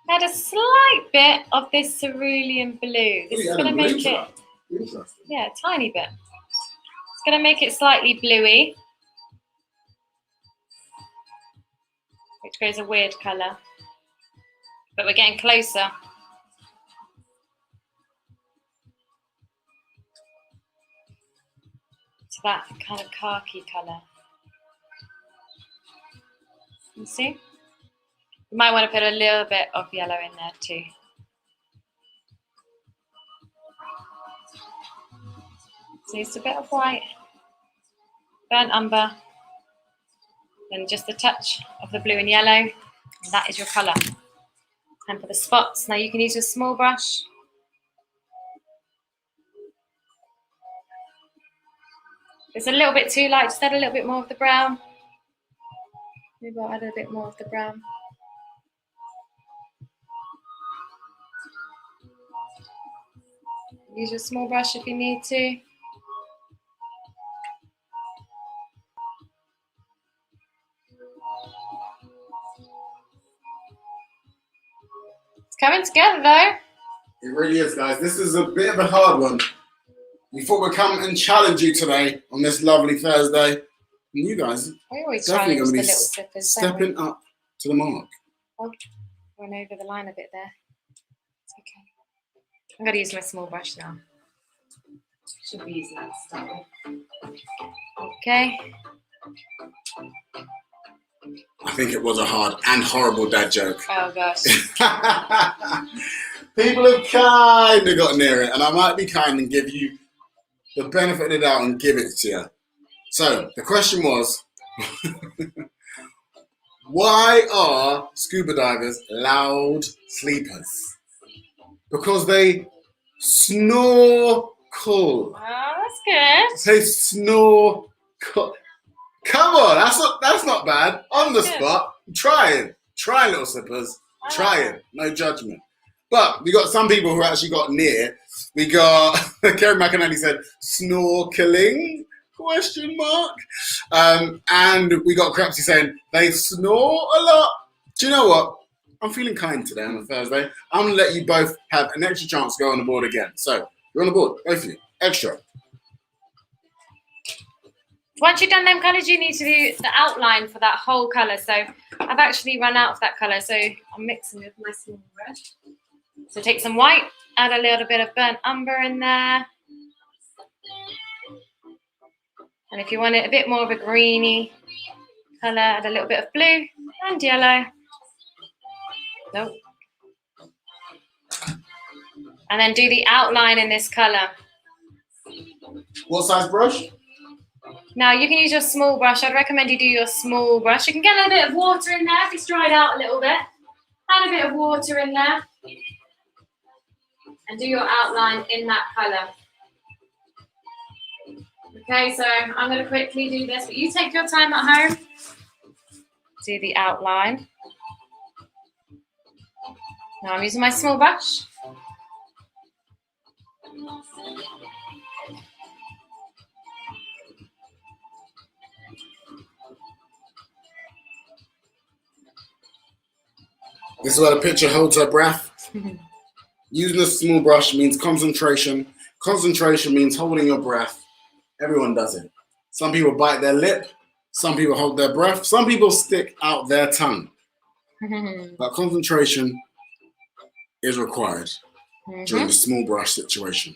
Add a slight bit of this cerulean blue. This is going to make it, yeah, a tiny bit. It's going to make it slightly bluey, which goes a weird colour. But we're getting closer. To that kind of khaki colour. You see? You might want to put a little bit of yellow in there too. So just a bit of white, burnt umber, then just a touch of the blue and yellow, and that is your colour. And for the spots, now you can use your small brush. If it's a little bit too light, just add a little bit more of the brown. Maybe I'll add a bit more of the brown. Use your small brush if you need to. It's coming together though. It really is, guys. This is a bit of a hard one. We thought we'd come and challenge you today on this lovely Thursday. And you guys definitely going to be stepping up to the mark. Oh, went over the line a bit there. It's okay. I'm going to use my small brush now. Should be using that to start with. Okay. I think it was a hard and horrible dad joke. Oh gosh. People have kind of got near it, and I might be kind and give you the benefit of the doubt and give it to you. So the question was, why are scuba divers loud sleepers? Because they snorkel. Oh, that's good. They snorkel. Come on, that's not bad. On the spot, trying, little slippers, trying, no judgment. But we got some people who actually got near. We got Kerry McInerney said snorkeling ? And we got Crepsy saying they snore a lot. Do you know what? I'm feeling kind today on a Thursday. I'm gonna let you both have an extra chance to go on the board again. So you're on the board, both of you, extra. Once you've done them colours, you need to do the outline for that whole colour. So I've actually run out of that colour, so I'm mixing with my small brush. So take some white, add a little bit of burnt umber in there. And if you want it a bit more of a greeny colour, add a little bit of blue and yellow. Nope. And then do the outline in this colour. What size brush? Now you can use your small brush. I'd recommend you do your small brush. You can get a little bit of water in there if it's dried out a little bit. Add a bit of water in there. And do your outline in that colour. Okay, so I'm going to quickly do this, but you take your time at home. Do the outline. Now I'm using my small brush. This is where the picture holds her breath. Using a small brush means concentration. Concentration means holding your breath. Everyone does it. Some people bite their lip. Some people hold their breath. Some people stick out their tongue. But concentration is required during the small brush situation.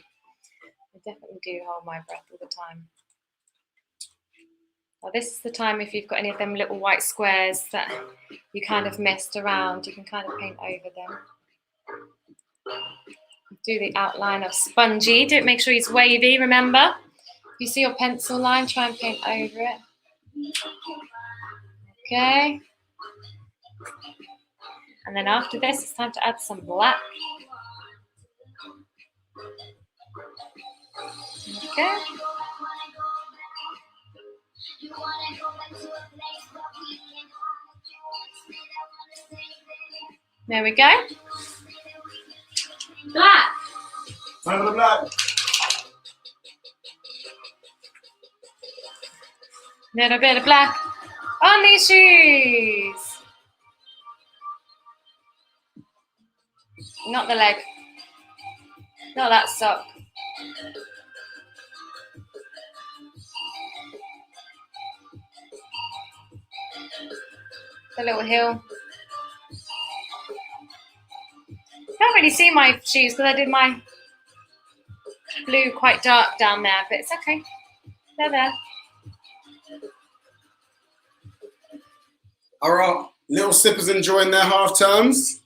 I definitely do hold my breath all the time. Well, this is the time if you've got any of them little white squares that you kind of messed around, you can kind of paint over them. Do the outline of spongy. Do it, make sure it's wavy, remember. If you see your pencil line, try and paint over it. Okay. And then after this, it's time to add some black. Okay. There we go. Black. Time for the black. Little bit of black on these shoes. Not the leg. Not that sock. The little heel. Can't really see my shoes because I did my blue quite dark down there, but it's okay. They're there. All right, little sippers enjoying their half terms.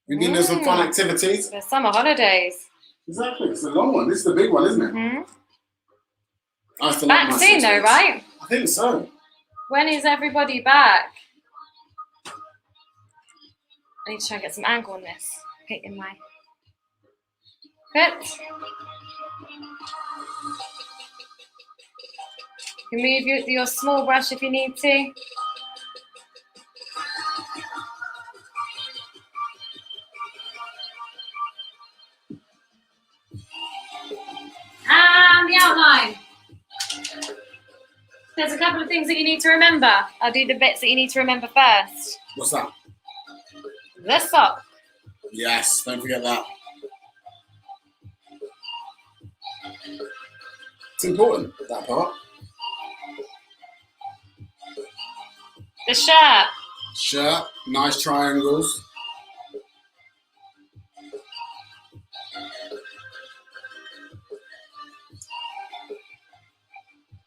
We've been doing some fun activities. The summer holidays. Exactly, it's a long one. This is the big one, isn't it? I still like Back my soon though, sisters. right? I think so. When is everybody back? I need to try and get some angle on this. Okay, in my foot. You can move your small brush if you need to. And the outline. There's a couple of things that you need to remember. I'll do the bits that you need to remember first. What's that? The sock. Yes, don't forget that. It's important, that part. The shirt. Shirt, nice triangles.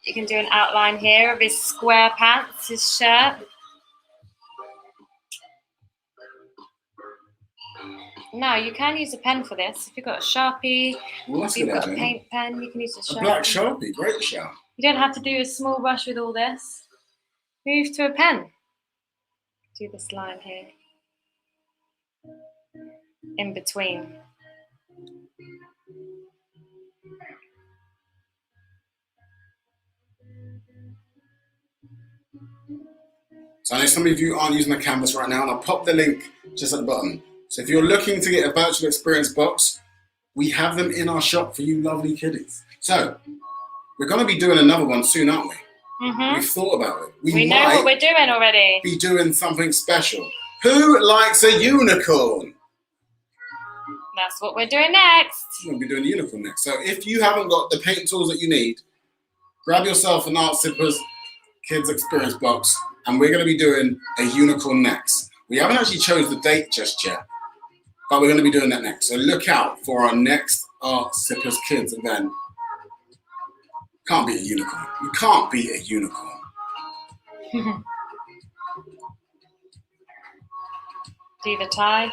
You can do an outline here of his square pants, his shirt. No, you can use a pen for this. If you've got a Sharpie, Well, that's if you've good got a idea. paint pen, you can use a Sharpie. A black Sharpie, great shout. You don't have to do a small brush with all this. Move to a pen. Do this line here. In between. So I know some of you aren't using the canvas right now, and I'll pop the link just at the bottom. So if you're looking to get a virtual experience box, we have them in our shop for you lovely kiddies. So we're going to be doing another one soon, aren't we? We've thought about it. We know might what we're doing already. be doing something special. Who likes a unicorn? That's what we're doing next. We're going to be doing a unicorn next. So if you haven't got the paint tools that you need, grab yourself an Art Sippers Kids Experience box, and we're going to be doing a unicorn next. We haven't actually chose the date just yet, but we're going to be doing that next. So look out for our next Art Sippers Kids event. Can't be a unicorn. You can't be a unicorn. Do the tie.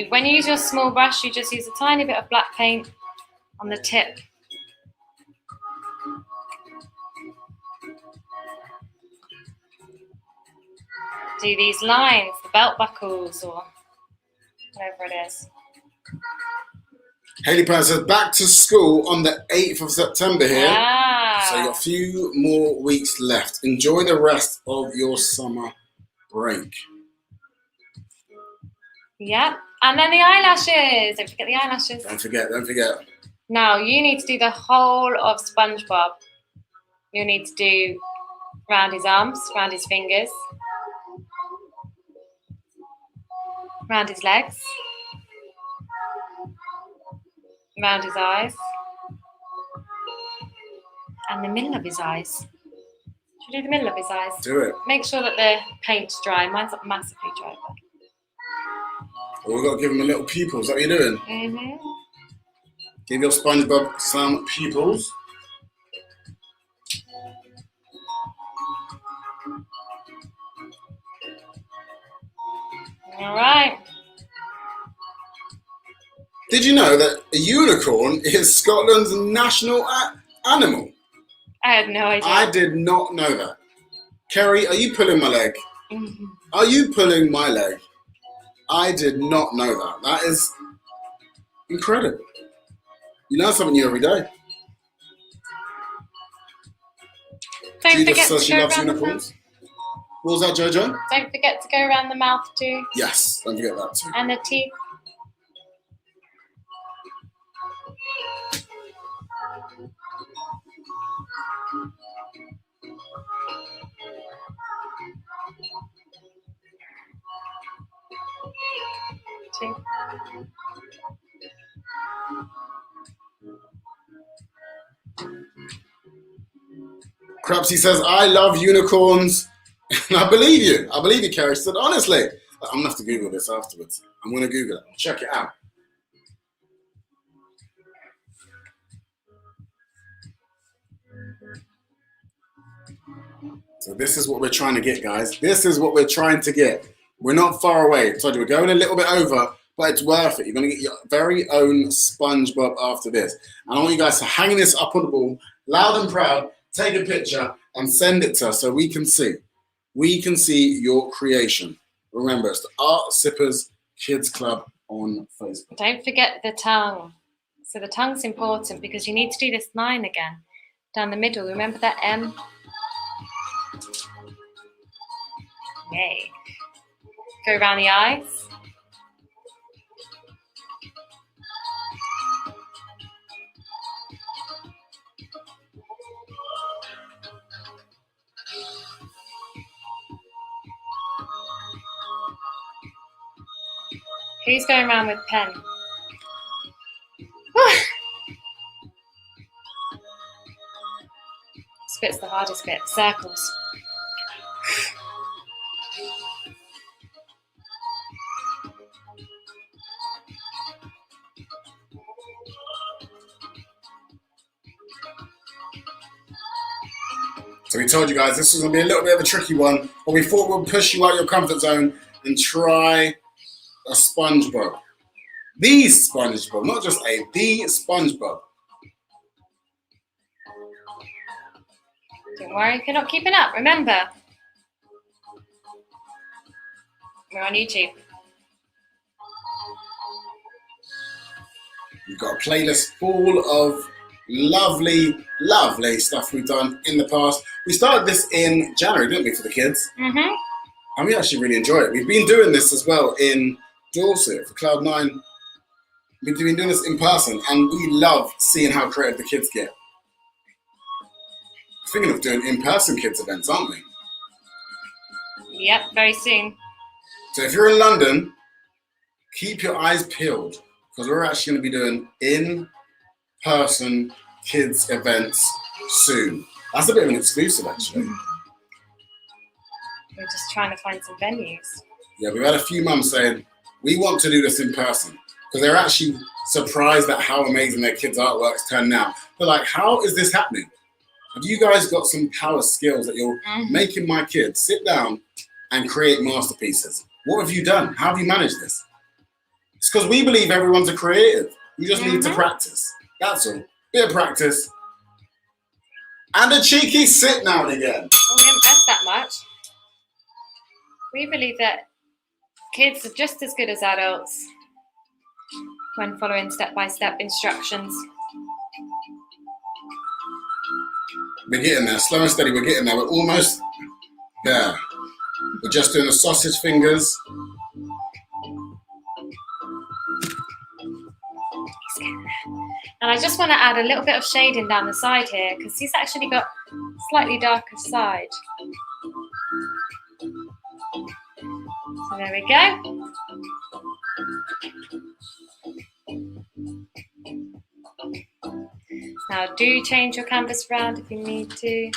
When you use your small brush, you just use a tiny bit of black paint on the tip. Do these lines, the belt buckles, or whatever it is. Haley Pan says back to school on the 8th of September here. Ah. So you've got a few more weeks left. Enjoy the rest of your summer break. Yep. And then the eyelashes. Don't forget the eyelashes. Don't forget. Now, you need to do the whole of SpongeBob. You need to do round his arms, round his fingers, round his legs, round his eyes, and the middle of his eyes. Should we do the middle of his eyes? Do it. Make sure that the paint's dry. Mine's not massively dry. Well, we've got to give him a little pupils. Is that what you're doing? Mm-hmm. Give your SpongeBob some pupils. All right. Did you know that a unicorn is Scotland's national animal? I had no idea. I did not know that. Kerry, are you pulling my leg? Mm-hmm. Are you pulling my leg? I did not know that. That is incredible. You learn something new every day. Don't Judith forget says to she go loves around the unicorns. mouth. What was that, Jojo? Don't forget to go around the mouth too. Yes, don't forget that too. And the teeth. Teeth. Crapsy says, I love unicorns. And I believe you. I believe you, Carrie. She said, honestly. I'm going to have to Google this afterwards. I'm going to Google it. Check it out. So this is what we're trying to get, guys. This is what we're trying to get. We're not far away. I told you, we're going a little bit over, but it's worth it. You're going to get your very own SpongeBob after this. And I want you guys to hang this up on the wall, loud and proud, take a picture, and send it to us so we can see. We can see your creation. Remember, it's the Art Sippers Kids Club on Facebook. Don't forget the tongue. So the tongue's important because you need to do this line again. Down the middle. Remember that M? Yay. Go around the eyes. Who's going around with pen? This bit's the hardest bit. Circles. So we told you guys this was going to be a little bit of a tricky one, but we thought we'd push you out your comfort zone and try a SpongeBob. The SpongeBob, not just the SpongeBob. Don't worry if you're not keeping up. Remember, we're on YouTube. We've got a playlist full of lovely, lovely stuff we've done in the past. We started this in January, didn't we, for the kids? Mm-hmm. And we actually really enjoy it. We've been doing this as well in Dorset for Cloud9. We've been doing this in person, and we love seeing how creative the kids get. Thinking of doing in-person kids events, aren't we? Yep, very soon. So if you're in London, keep your eyes peeled, because we're actually going to be doing in-person kids events soon. That's a bit of an exclusive, actually. We're just trying to find some venues. Yeah, we've had a few mums saying, we want to do this in person, because they're actually surprised at how amazing their kids' artworks turn out. They're like, how is this happening? Have you guys got some power skills that you're making my kids sit down and create masterpieces? What have you done? How have you managed this? It's because we believe everyone's a creative. You just need to practice. That's all. Bit of practice. And a cheeky sit now and again. Oh, we haven't pressed that much. We believe that kids are just as good as adults when following step-by-step instructions. We're getting there. Slow and steady, we're getting there. We're almost there. We're just doing the sausage fingers. And I just want to add a little bit of shading down the side here because he's actually got slightly darker side. So there we go. Now do change your canvas around if you need to.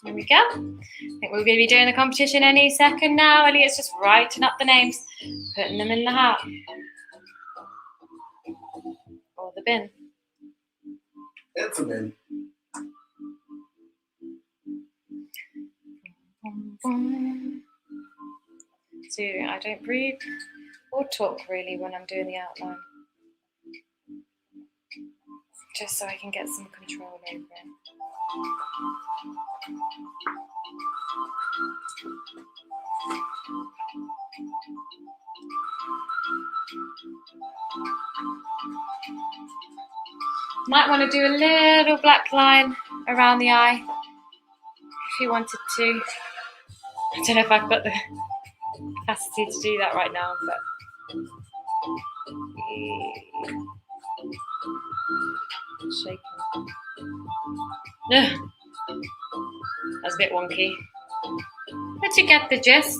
There we go. I think we're going to be doing a competition any second now. Elliot's just writing up the names, putting them in the hat. Or the bin. It's a bin. So I don't breathe or talk really when I'm doing the outline. Just so I can get some control over it. Might want to do a little black line around the eye if you wanted to. I don't know if I've got the capacity to do that right now, but shaking. Ugh. That's a bit wonky. But you get the gist.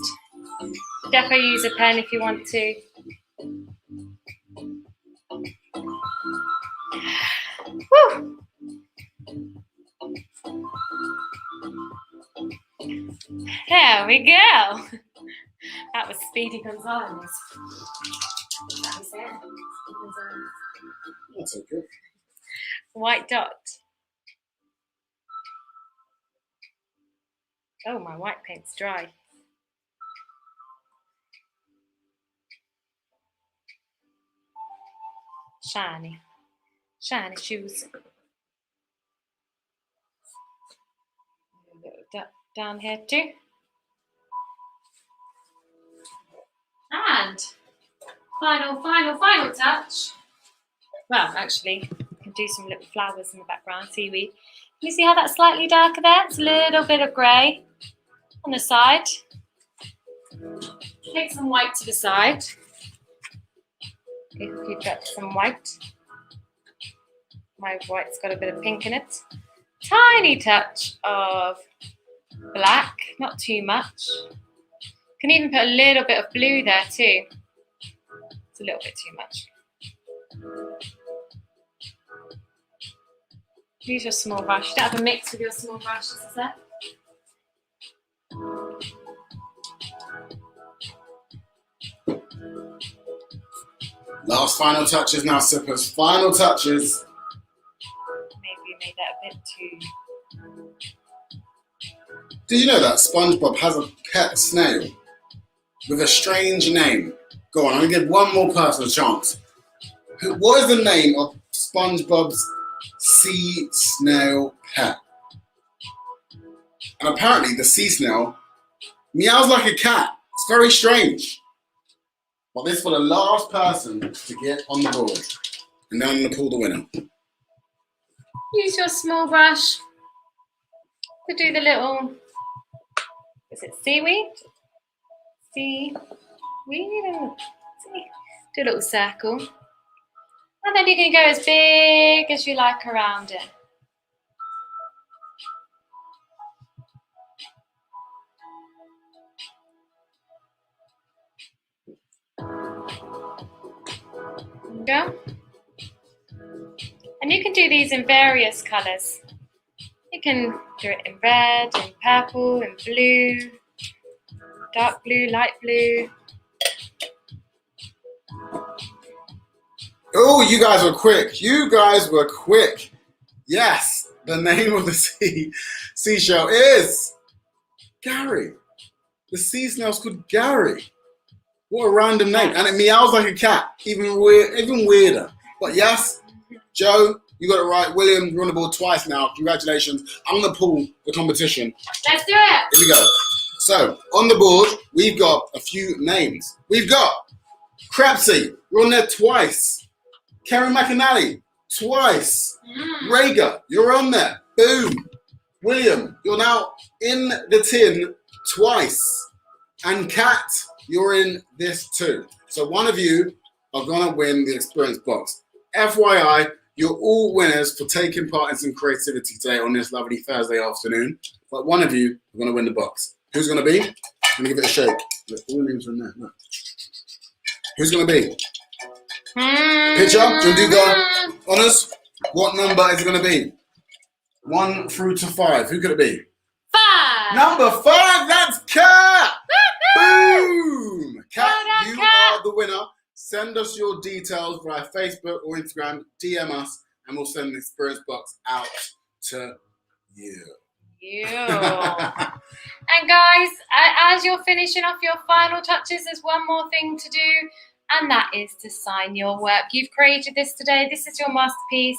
Definitely use a pen if you want to. Woo! There we go. That was Speedy Gonzales. That was it. That's okay. White dot. Oh, my white paint's dry. Shiny. Shiny shoes. A little dot down here too. And final touch. Well, actually, you can do some little flowers in the background, seaweed. Can you see how that's slightly darker there? It's a little bit of grey on the side. Take some white to the side. If you've got some white. My white's got a bit of pink in it. Tiny touch of black, not too much. Can even put a little bit of blue there too. It's a little bit too much. Use your small brush. You don't have a mix with your small brushes, is there? Last final touches now, sippers. Final touches. Maybe you made that a bit too... Did you know that SpongeBob has a pet snail with a strange name? Go on, I'm going to give one more person a chance. What is the name of SpongeBob's sea snail pet? And apparently the sea snail meows like a cat. It's very strange. But this is for the last person to get on the board. And then I'm going to pull the winner. Use your small brush to do the little... Is it seaweed? Seaweed. Do a little circle. And then you can go as big as you like around it. There you go. And you can do these in various colours. You can do it in red, in purple, in blue, dark blue, light blue. Oh, you guys were quick. You guys were quick. Yes, the name of the seashell is Gary. The sea snail's called Gary. What a random name. And it meows like a cat. Even weirder. But yes, Joe, you got it right. William, you're on the board twice now. Congratulations. I'm going to pull the competition. Let's do it. Here we go. So, on the board, we've got a few names. We've got Crabsy. You're on there twice. Karen McAnally, twice. Rager, you're on there. Boom. William, you're now in the tin twice. And Kat, you're in this too. So one of you are going to win the experience box. FYI, you're all winners for taking part in some creativity today on this lovely Thursday afternoon. But one of you are going to win the box. Who's going to be? I'm going to give it a shake. Look, all the names are in there. Look. Who's going to be? Pitcher, do you do the honours? What number is it going to be? 1 through to 5. Who could it be? 5. Number 5, that's Kat! Boom! Kat, you are the winner. Send us your details via Facebook or Instagram. DM us, and we'll send the experience box out to you. And guys, as you're finishing off your final touches, there's one more thing to do, and that is to sign your work. You've created this today. This is your masterpiece.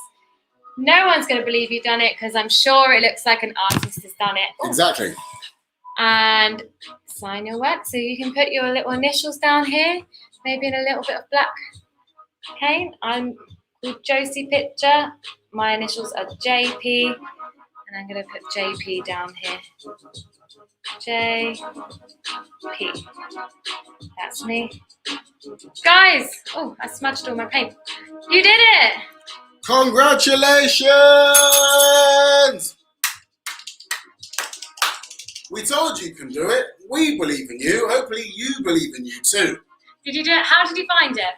No one's going to believe you've done it because I'm sure it looks like an artist has done it. Exactly. And sign your work. So you can put your little initials down here, maybe in a little bit of black Okay, I'm called NorteyPitcher. My initials are JP, and I'm going to put JP down here. JP. That's me. Guys! Oh, I smudged all my paint. You did it! Congratulations! We told you can do it. We believe in you. Hopefully you believe in you too. Did you do it? How did you find it?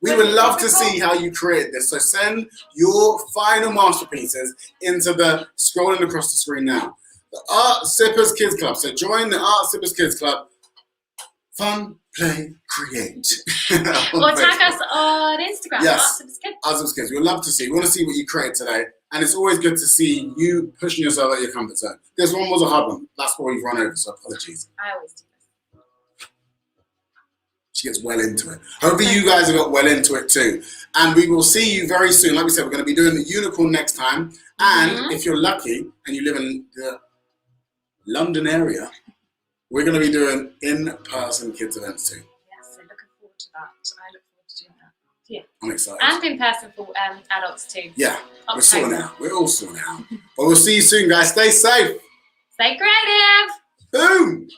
We would love to see how you create this. So send your final masterpieces into the scrolling across the screen now. The Art Sippers Kids Club. So join the Art Sippers Kids Club. Fun, play, create. Or tag us on Instagram. Yes, Art Sippers Kids. Art Sippers Kids. We'd love to see. We want to see what you create today. And it's always good to see you pushing yourself out of your comfort zone. This one was a hard one. That's why we've run over, so apologies. I always do this. She gets well into it. Hopefully you guys have got well into it too. And we will see you very soon. Like we said, we're going to be doing the unicorn next time. And if you're lucky and you live in the London area, we're going to be doing in-person kids events too. Yes, so looking forward to that. I look forward to doing that. Yeah. I'm excited. And in person for adults too. Yeah, we're sorting out. We're all sorting out. But we'll see you soon, guys. Stay safe. Stay creative. Boom.